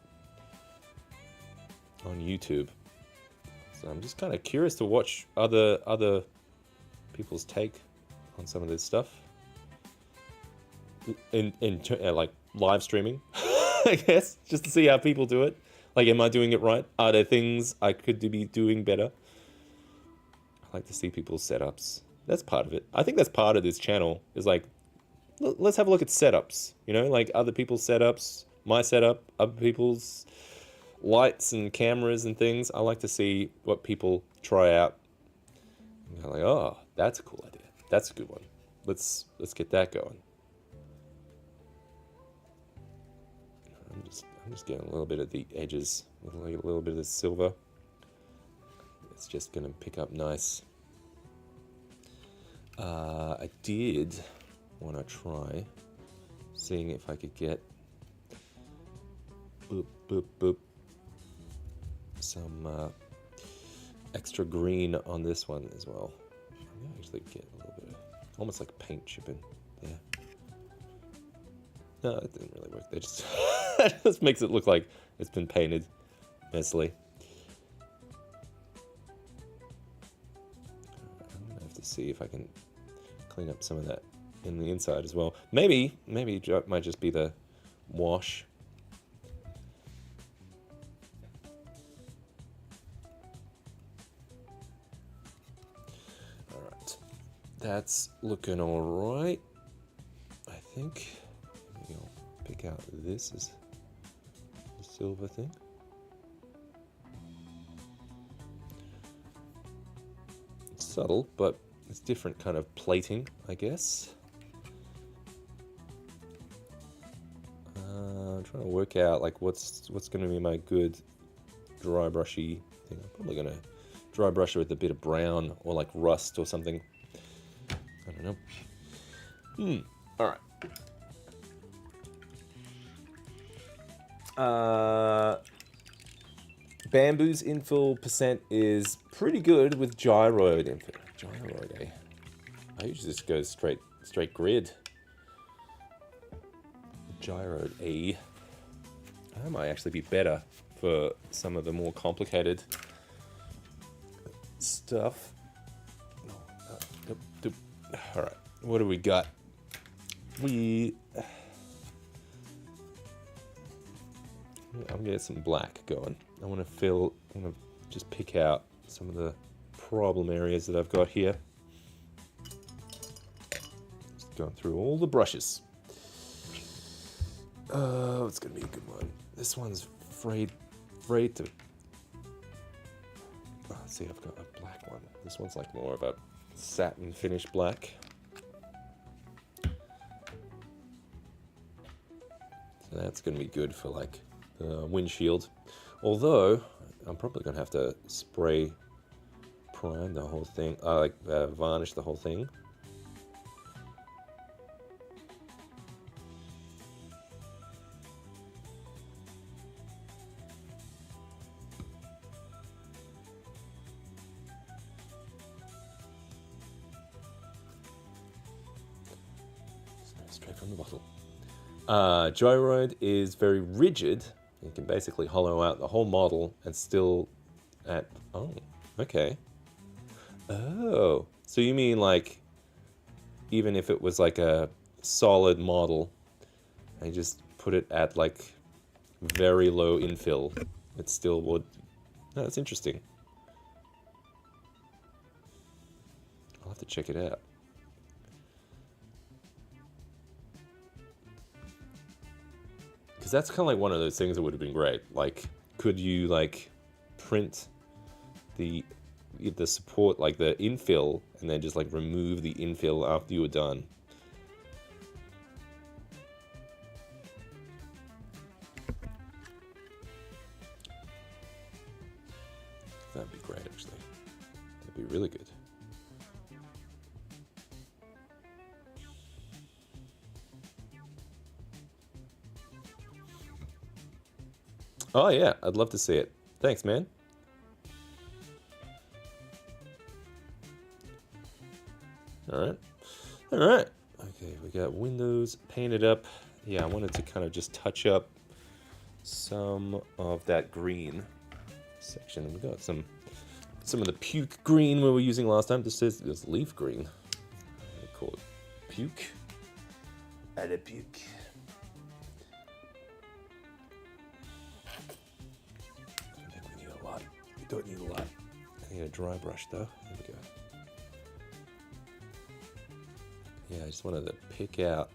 on YouTube. So I'm just kind of curious to watch other people's take on some of this stuff. In like live streaming, I guess, just to see how people do it. Like, am I doing it right? Are there things I could be doing better? I like to see people's setups. That's part of it. I think that's part of this channel, is like, let's have a look at setups, you know, like other people's setups, my setup, other people's lights and cameras and things. I like to see what people try out. And I'm like, oh, that's a cool idea. That's a good one. Let's get that going. I'm just getting a little bit of the edges, a little bit of the silver. It's just going to pick up nice. I did want to try seeing if I could get some extra green on this one as well. I'm going to actually get a little bit of almost like paint chipping there. No, it didn't really work. They just that just makes it look like it's been painted messily. I'm gonna have to see if I can clean up some of that in the inside as well. Maybe it might just be the wash. All right, that's looking all right, I think. Pick out this is the silver thing. It's subtle, but it's different kind of plating, I guess. I'm trying to work out like what's going to be my good dry brushy thing. I'm probably going to dry brush it with a bit of brown or like rust or something. I don't know. All right. Bamboo's infill percent is pretty good with gyroid infill. Gyroid, eh? I usually just go straight grid. Gyroid, eh? That might actually be better for some of the more complicated stuff. All right, what do we got? I'm gonna get some black going. I want to just pick out some of the problem areas that I've got here. Just going through all the brushes. Oh, it's gonna be a good one. This one's afraid to. Oh, see, I've got a black one. This one's like more of a satin finish black. So that's going to be good for like the windshield. Although I'm probably going to have to spray prime the whole thing, varnish the whole thing. Straight from the bottle. Joyride is very rigid. You can basically hollow out the whole model and still oh, okay. Oh, so you mean like even if it was like a solid model, I just put it at like very low infill, it still would. Oh, that's interesting. I'll have to check it out. Because that's kind of like one of those things that would have been great. Like, could you like print the support, like the infill, and then just like remove the infill after you were done? That'd be great, actually. That'd be really good. Oh yeah, I'd love to see it. Thanks, man. Alright. Alright. Okay, we got windows painted up. Yeah, I wanted to kind of just touch up some of that green section. We got some of the puke green we were using last time. This is leaf green. I call it puke. Add a puke. I think we need a lot. We don't need a lot. I need a dry brush though. There we go. Yeah, I just wanted to pick out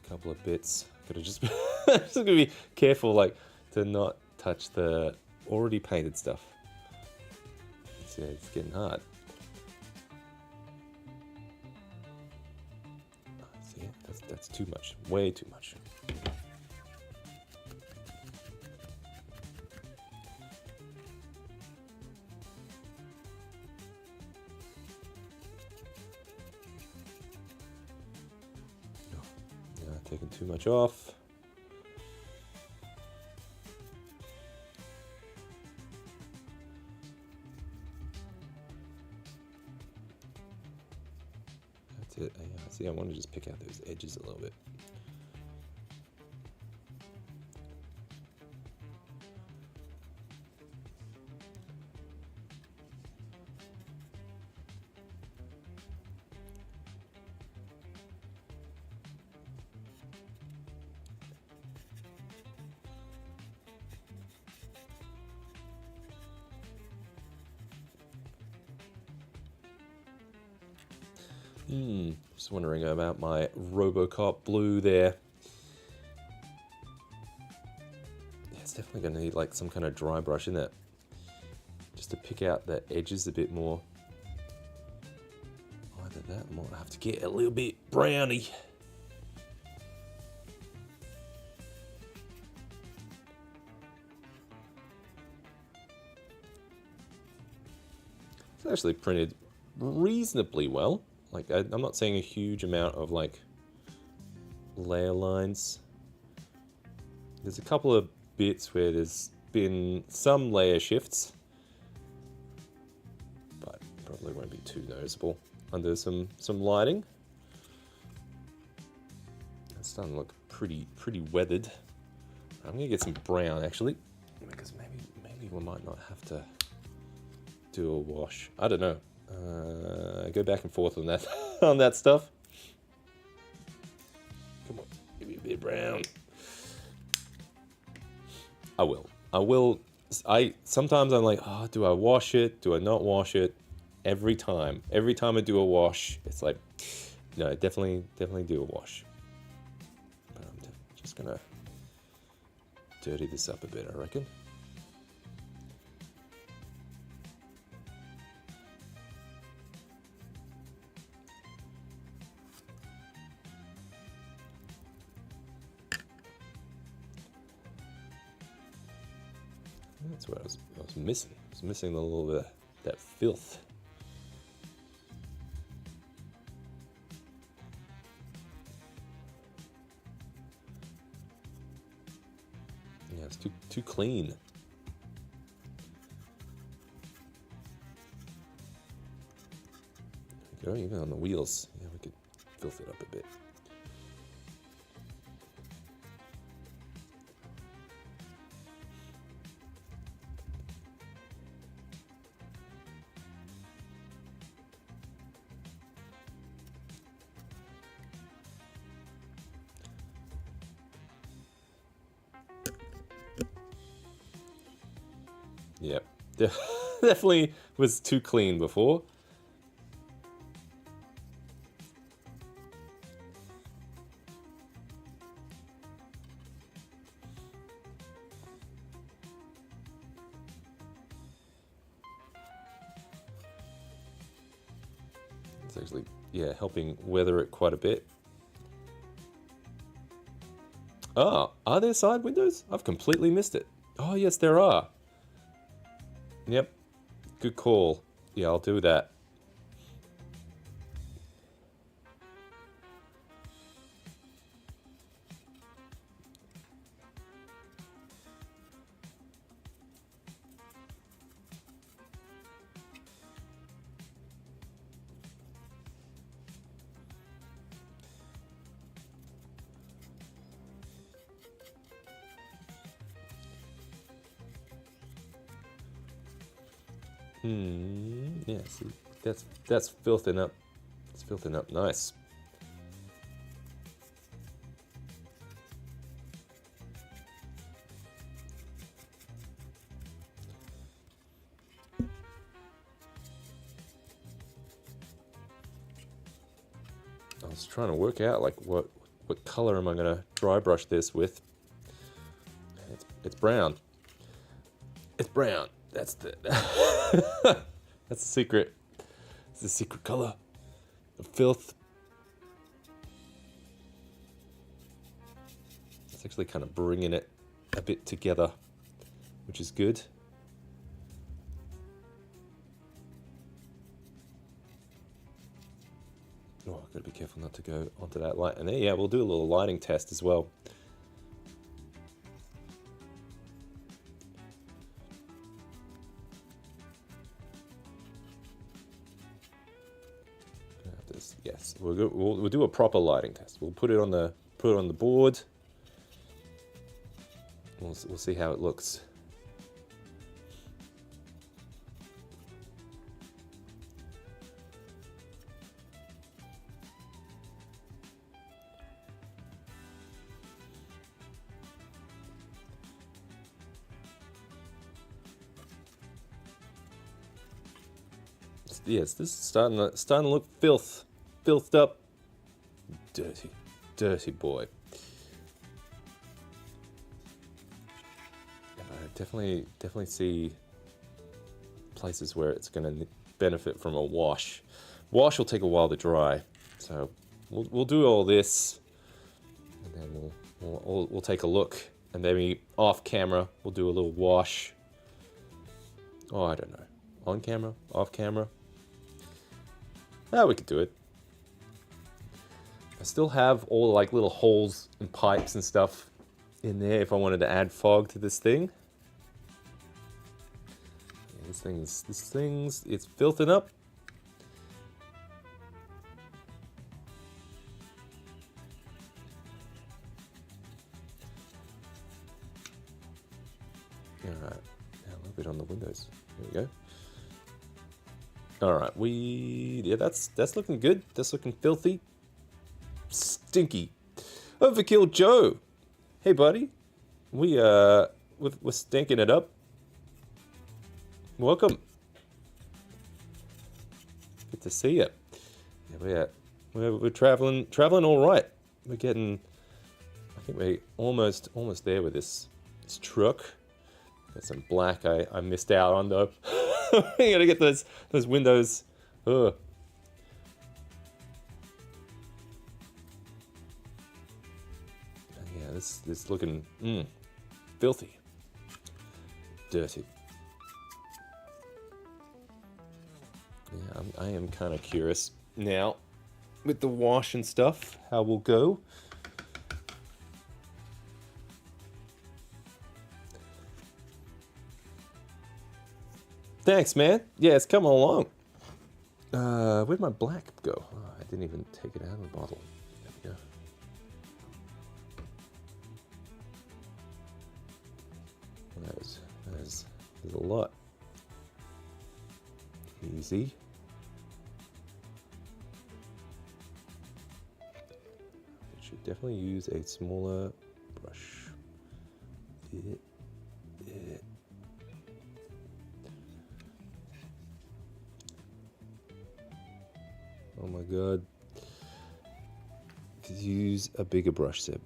a couple of bits. Gotta just, just gonna be careful, like, to not touch the already painted stuff. See, it's getting hard. See, that's too much, way too much. Taking too much off. That's it. See, I want to just pick out those edges a little bit. Just wondering about my RoboCop blue there. Yeah, it's definitely going to need like some kind of dry brush, isn't it? Just to pick out the edges a bit more. Either that, I might have to get a little bit browny. It's actually printed reasonably well. Like, I'm not seeing a huge amount of, like, layer lines. There's a couple of bits where there's been some layer shifts, but probably won't be too noticeable under some lighting. It's starting to look pretty weathered. I'm gonna get some brown, actually, because maybe we might not have to do a wash. I don't know. Go back and forth on that on that stuff. Come on, give me a bit of brown. I will. Sometimes I'm like, oh, do I wash it? Do I not wash it? Every time I do a wash, it's like, no, definitely do a wash. But I'm just gonna dirty this up a bit, I reckon. That's what I was missing. I was missing a little bit of that filth. Yeah, it's too clean. There we go, even on the wheels. Yeah, we could filth it up a bit. Yep, definitely was too clean before. It's actually, yeah, helping weather it quite a bit. Ah, are there side windows? I've completely missed it. Oh, yes, there are. Yep, good call. Yeah, I'll do that. Yeah, see, that's filthing up. It's filthing up nice. I was trying to work out like what color am I gonna dry brush this with. It's brown. It's brown. That's the that's the secret. It's the secret color. The filth. It's actually kind of bringing it a bit together, which is good. Oh, I've got to be careful not to go onto that light. And there, yeah, we'll do a little lighting test as well. Yes, we'll do a proper lighting test. We'll put it on the board. We'll see how it looks. Yes, this is starting to look filthed up. Dirty boy. Yeah, I definitely see places where it's going to benefit from a wash. Wash will take a while to dry, so we'll do all this, and then we'll take a look, and maybe off camera we'll do a little wash. Oh, I don't know, on camera, off camera. We could do it. I still have all like little holes and pipes and stuff in there if I wanted to add fog to this thing. Yeah, this thing's it's filthing up. All right, now a little bit on the windows. There we go. All right, yeah, that's looking good. That's looking filthy, stinky. Overkill Joe, hey buddy, we're stinking it up. Welcome. Good to see you. Yeah, we're traveling all right. We're getting. I think we're almost there with this truck. Got some black I missed out on though. You gotta get those windows. Ugh. Yeah, this looking filthy, dirty. Yeah, I am kind of curious now with the wash and stuff, how we'll go. Thanks, man. Yeah, it's coming along. Where'd my black go? Oh, I didn't even take it out of the bottle. There we go. There's a lot. Easy. I should definitely use a smaller brush. Oh my god. Could use a bigger brush tip.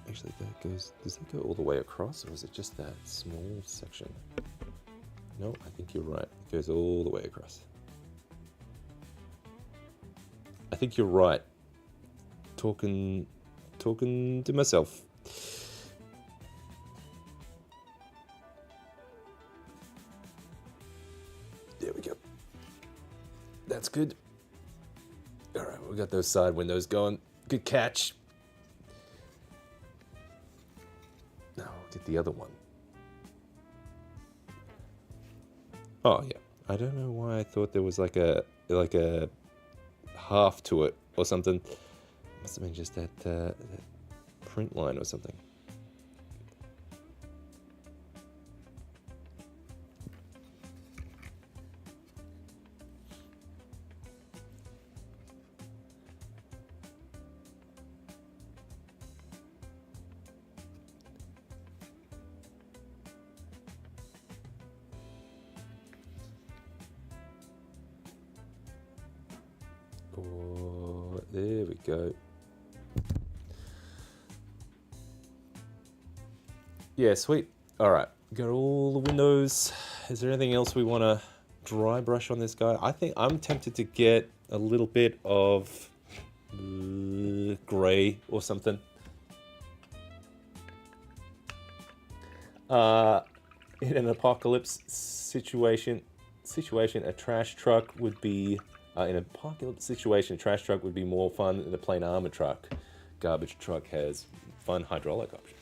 Actually, does that go all the way across, or is it just that small section? No, I think you're right. It goes all the way across. I think you're right. Talking to myself. There we go. That's good. All right, we got those side windows going. Good catch. Now we'll get the other one. Oh yeah, I don't know why I thought there was like a half to it or something. Must have been just that print line or something. Oh, there we go. Yeah, sweet. All right, got all the windows. Is there anything else we want to dry brush on this guy? I think I'm tempted to get a little bit of gray or something. In an apocalypse situation, a trash truck would be. In an apocalypse situation, a trash truck would be more fun than a plain armor truck. Garbage truck has fun hydraulic options.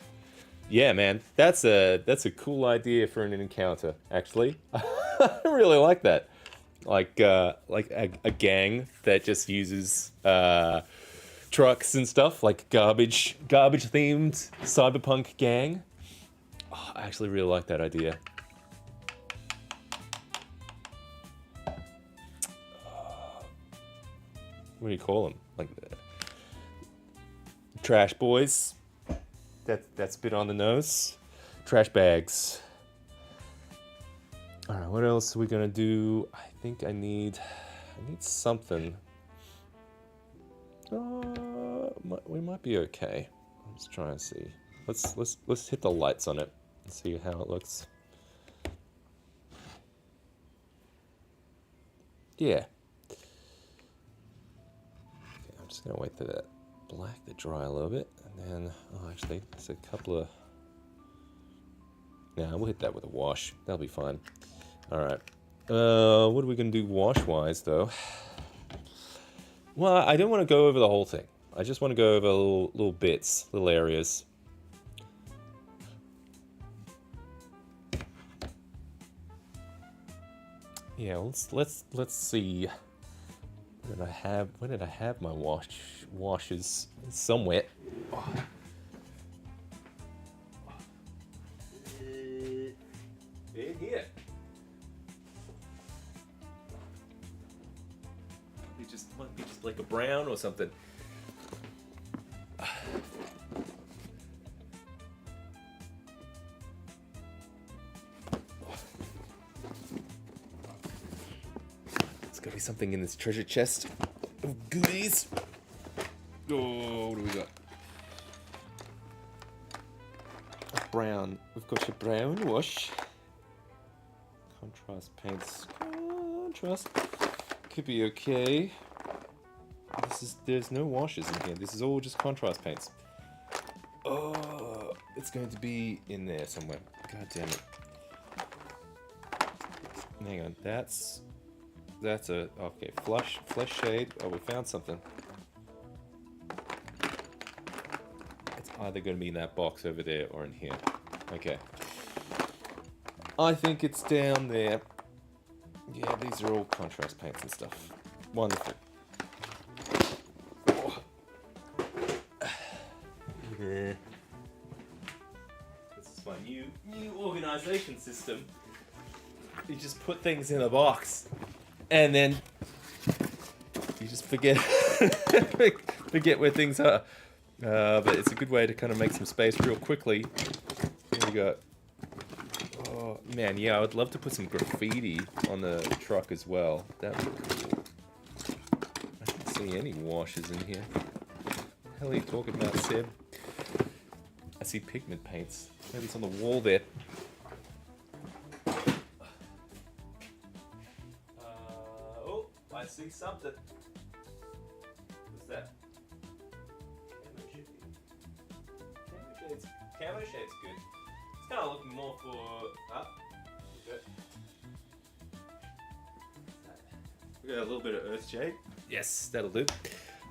Yeah, man, that's a cool idea for an encounter. Actually, I really like that. Like a gang that just uses trucks and stuff, like garbage themed cyberpunk gang. Oh, I actually really like that idea. What do you call them? Like trash boys. That's a bit on the nose. Trash bags. All right, what else are we gonna do? I think I need something. We might be okay. Let's try and see. Let's hit the lights on it and see how it looks. Yeah. I'm just gonna wait for that black to dry a little bit, and then actually there's a couple of. Yeah, we'll hit that with a wash. That'll be fine. All right. What are we gonna do wash-wise though? Well, I don't want to go over the whole thing. I just want to go over little bits, little areas. Yeah, let's see. Where did I have my washes? Somewhere. Oh. In here. Might be just like a brown or something. There's gotta be something in this treasure chest of goodies. Oh, what do we got? Brown. We've got your brown wash. Contrast paints. Contrast. Could be okay. There's no washes in here. This is all just contrast paints. Oh, it's going to be in there somewhere. God damn it. Hang on, that's a, okay, flush shade. Oh, we found something. It's either going to be in that box over there or in here. Okay. I think it's down there. Yeah, these are all contrast paints and stuff. Wonderful. Oh. Yeah. This is my new organization system. You just put things in a box, and then you just forget where things are. But it's a good way to kind of make some space real quickly. Here we go. Oh man, yeah, I would love to put some graffiti on the truck as well. That would be cool. I don't see any washes in here. What the hell are you talking about, Seb? I see pigment paints. Maybe it's on the wall there. Oh, I see something. What's that? Camo shade's good. It's kind of looking more for up. Good. We got a little bit of earth shade. Yes, that'll do.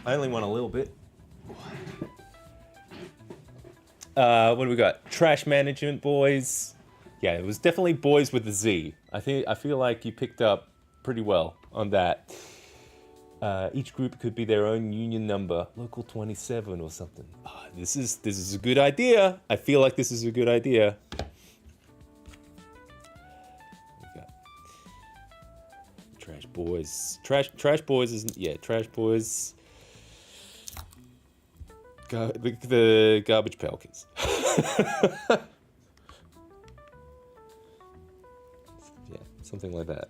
I only want a little bit. What do we got? Trash management, boys. Yeah, it was definitely boys with a Z. I feel like you picked up pretty well on that. Each group could be their own union number, local 27 or something. Oh, this is a good idea. I feel like this is a good idea. Trash boys. Trash boys isn't. Yeah, trash boys. The garbage pelicans. Yeah, something like that.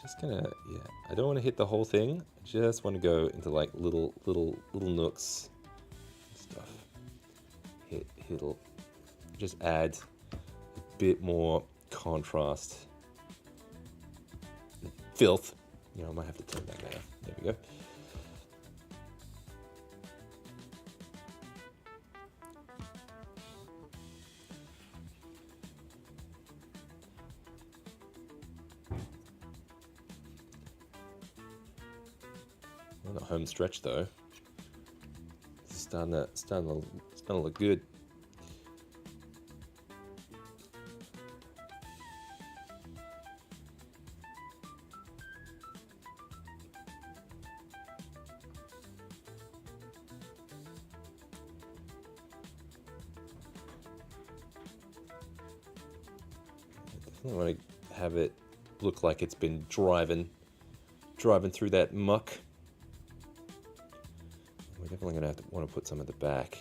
Just gonna, yeah, I don't want to hit the whole thing. I just want to go into like little nooks and stuff. It'll just add a bit more contrast. Filth. You know, I might have to turn that guy off. There we go. Not home stretch though. It's starting to look good. I definitely want to have it look like it's been driving through that muck. We're definitely going to want to put some at the back.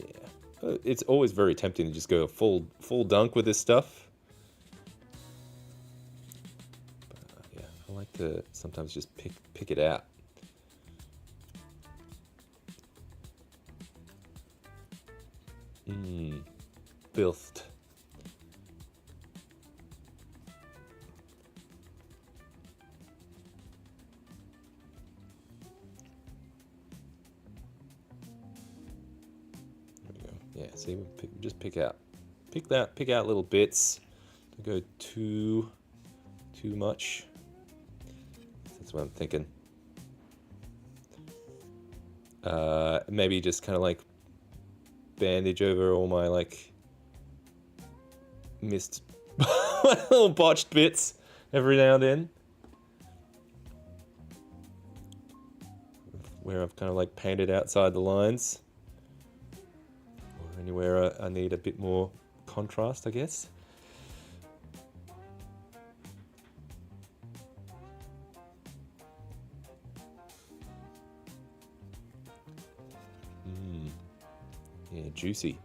Yeah. It's always very tempting to just go full dunk with this stuff. But, yeah, I like to sometimes just pick it out. Filthed. Yeah, see, just pick out little bits. Don't go too much. That's what I'm thinking. Maybe just kind of like bandage over all my like missed little botched bits every now and then, where I've kind of like painted outside the lines. Anywhere I need a bit more contrast, I guess. Yeah, juicy.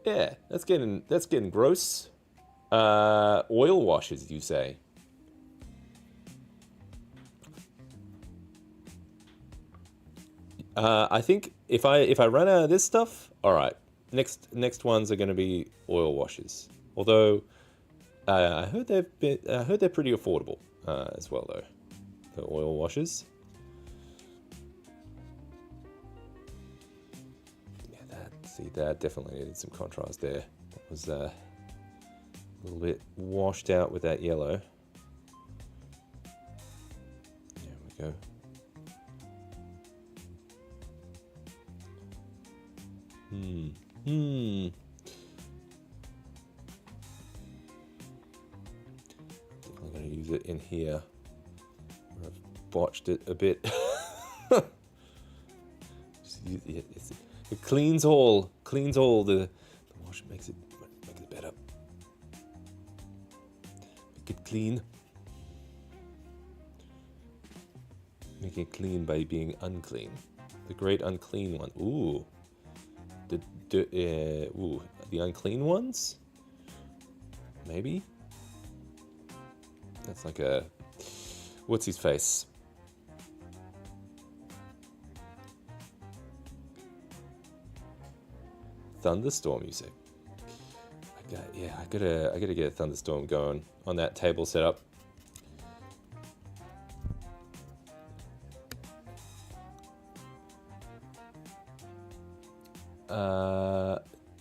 Yeah, that's getting gross. Oil washes, you say? I think if I run out of this stuff, all right. Next ones are going to be oil washes. Although I heard they're pretty affordable as well though. The oil washes. Yeah, that definitely needed some contrast there. That was a little bit washed out with that yellow. There we go. I'm going to use it in here. I've botched it a bit. It cleans all the wash makes it better. Make it clean. Make it clean by being unclean. The great unclean one. Ooh. The unclean ones? Maybe? That's like a... What's his face? Thunderstorm music. I gotta get a thunderstorm going on that table setup.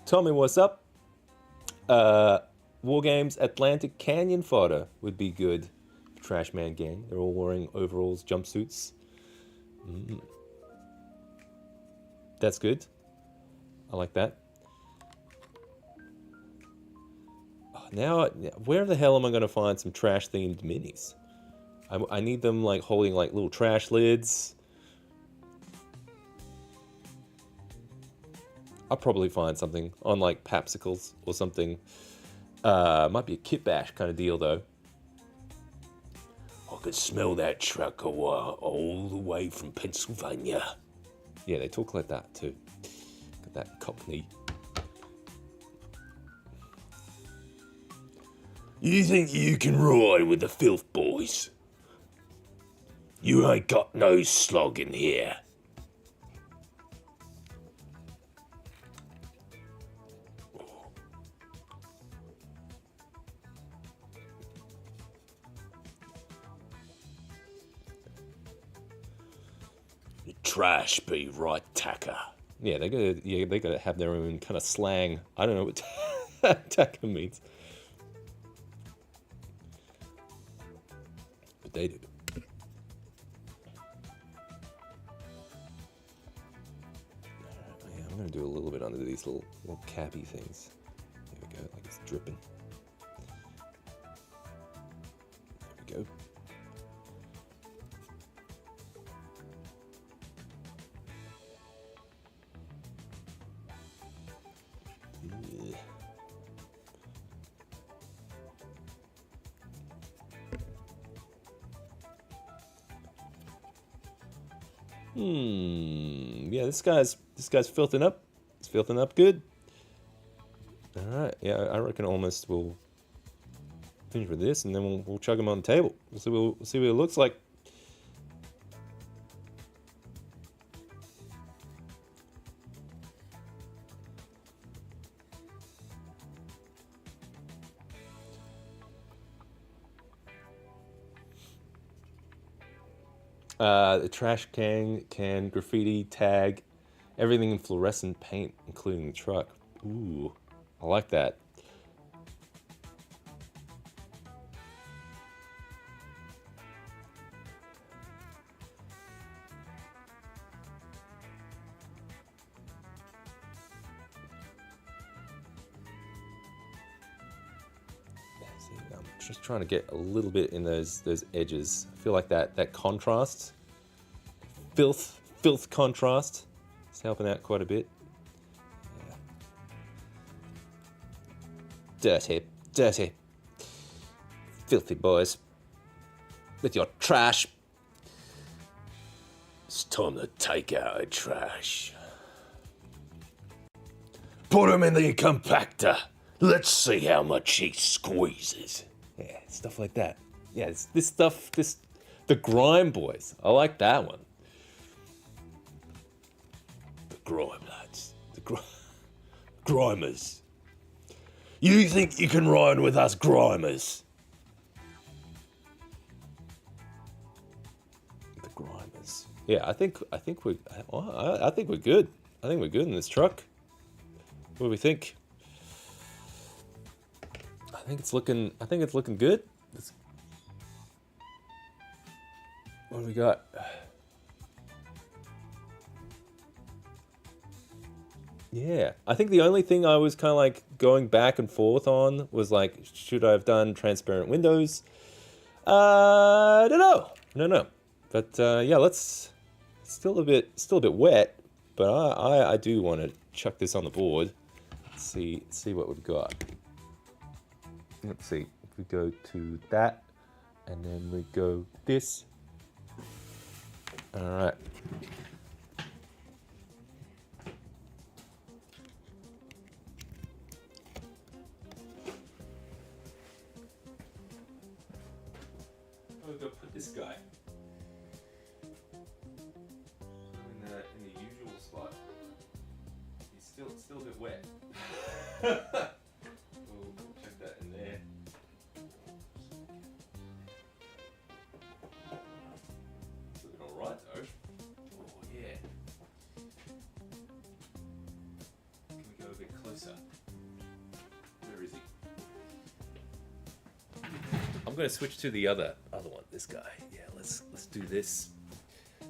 Tommy, what's up? War Games Atlantic Canyon photo would be good. Trash Man gang. They're all wearing overalls, jumpsuits. That's good. I like that. Oh, now, where the hell am I going to find some trash-themed minis? I need them like holding like little trash lids. I'll probably find something on like Papsicles or something. Might be a kit bash kind of deal though. I could smell that truck all the way from Pennsylvania. Yeah, they talk like that too. Got that Cockney. You think you can ride with the filth boys? You ain't got no slog in here. Trash be right tacker. Yeah, they gotta have their own kind of slang. I don't know what tacker means, but they do. Yeah, I'm gonna do a little bit under these little cappy things. There we go, like it's dripping. There we go. Yeah, this guy's filthing up. It's filthing up good. All right. Yeah, I reckon almost we'll finish with this, and then we'll chug them on the table. We'll see what it looks like. The trash can graffiti tag everything in fluorescent paint, including the truck. Ooh, I like that. I'm just trying to get a little bit in those edges. I feel like that contrast, filth contrast, is helping out quite a bit. Yeah. Dirty, filthy boys with your trash. It's time to take out the trash. Put him in the compactor. Let's see how much he squeezes. Yeah, stuff like that. Yeah, this stuff, the grime boys. I like that one. grime, lads. Grimers. You think you can ride with us grimers? The grimers. Yeah, I think we're good. I think we're good in this truck. What do we think? I think it's looking good. What do we got? Yeah, I think the only thing I was kind of like going back and forth on was like, should I have done transparent windows? I don't know. No. But yeah, let's. It's still a bit wet, but I do want to chuck this on the board. Let's see what we've got. Let's see. If we go to that, and then we go this. All right. I'm gonna put this guy in the usual spot. He's still a bit wet. We'll check that in there. It's looking all right though. Oh yeah. Can we go a bit closer? Where is he? I'm gonna switch to the other one. This guy. Yeah, let's do this. I'm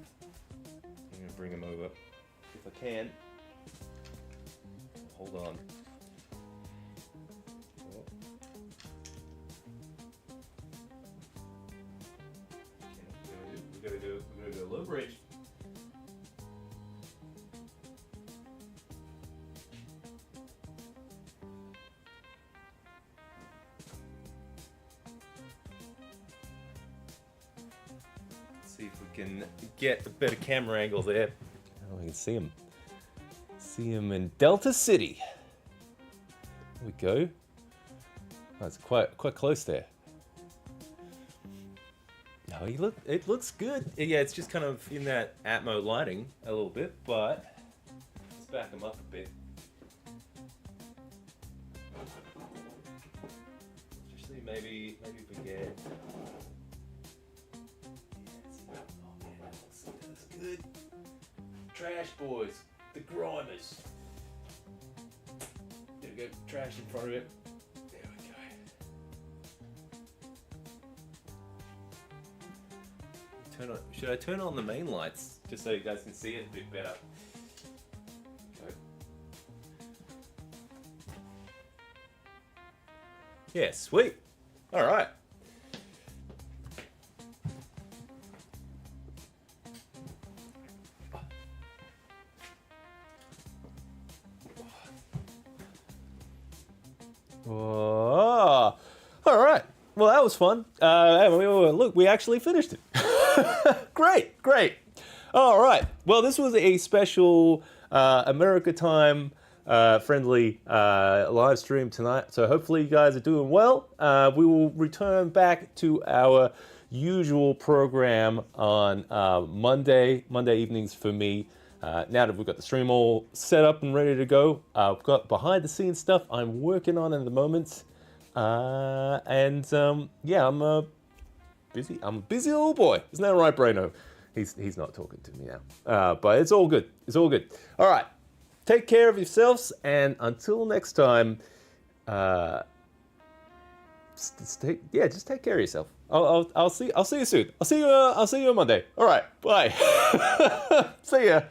gonna bring him over if I can. Hold on. Oh. We're gonna do a low bridge. See if we can get a better camera angle there. Oh, we can see him. See him in Delta City. There we go. Oh, it's quite close there. No, it looks good. Yeah, it's just kind of in that Atmo lighting a little bit, but let's back him up a bit. Especially maybe if we get. That's good. Trash boys, the grimers. There we go, trash in front of it. There we go. Should I turn on the main lights just so you guys can see it a bit better? Okay. Yeah, sweet. All right. Oh, all right. Well, that was fun. Look, we actually finished it. Great. All right. Well, this was a special America Time friendly live stream tonight. So hopefully you guys are doing well. We will return back to our usual program on Monday evenings for me. Now that we've got the stream all set up and ready to go, we've got behind the scenes stuff I'm working on at the moment. Yeah, I'm a busy little boy. Isn't that right, Brano? He's not talking to me now. But it's all good. All right. Take care of yourselves, and until next time, just take care of yourself. I'll see you soon. I'll see you on Monday. All right. Bye. See ya.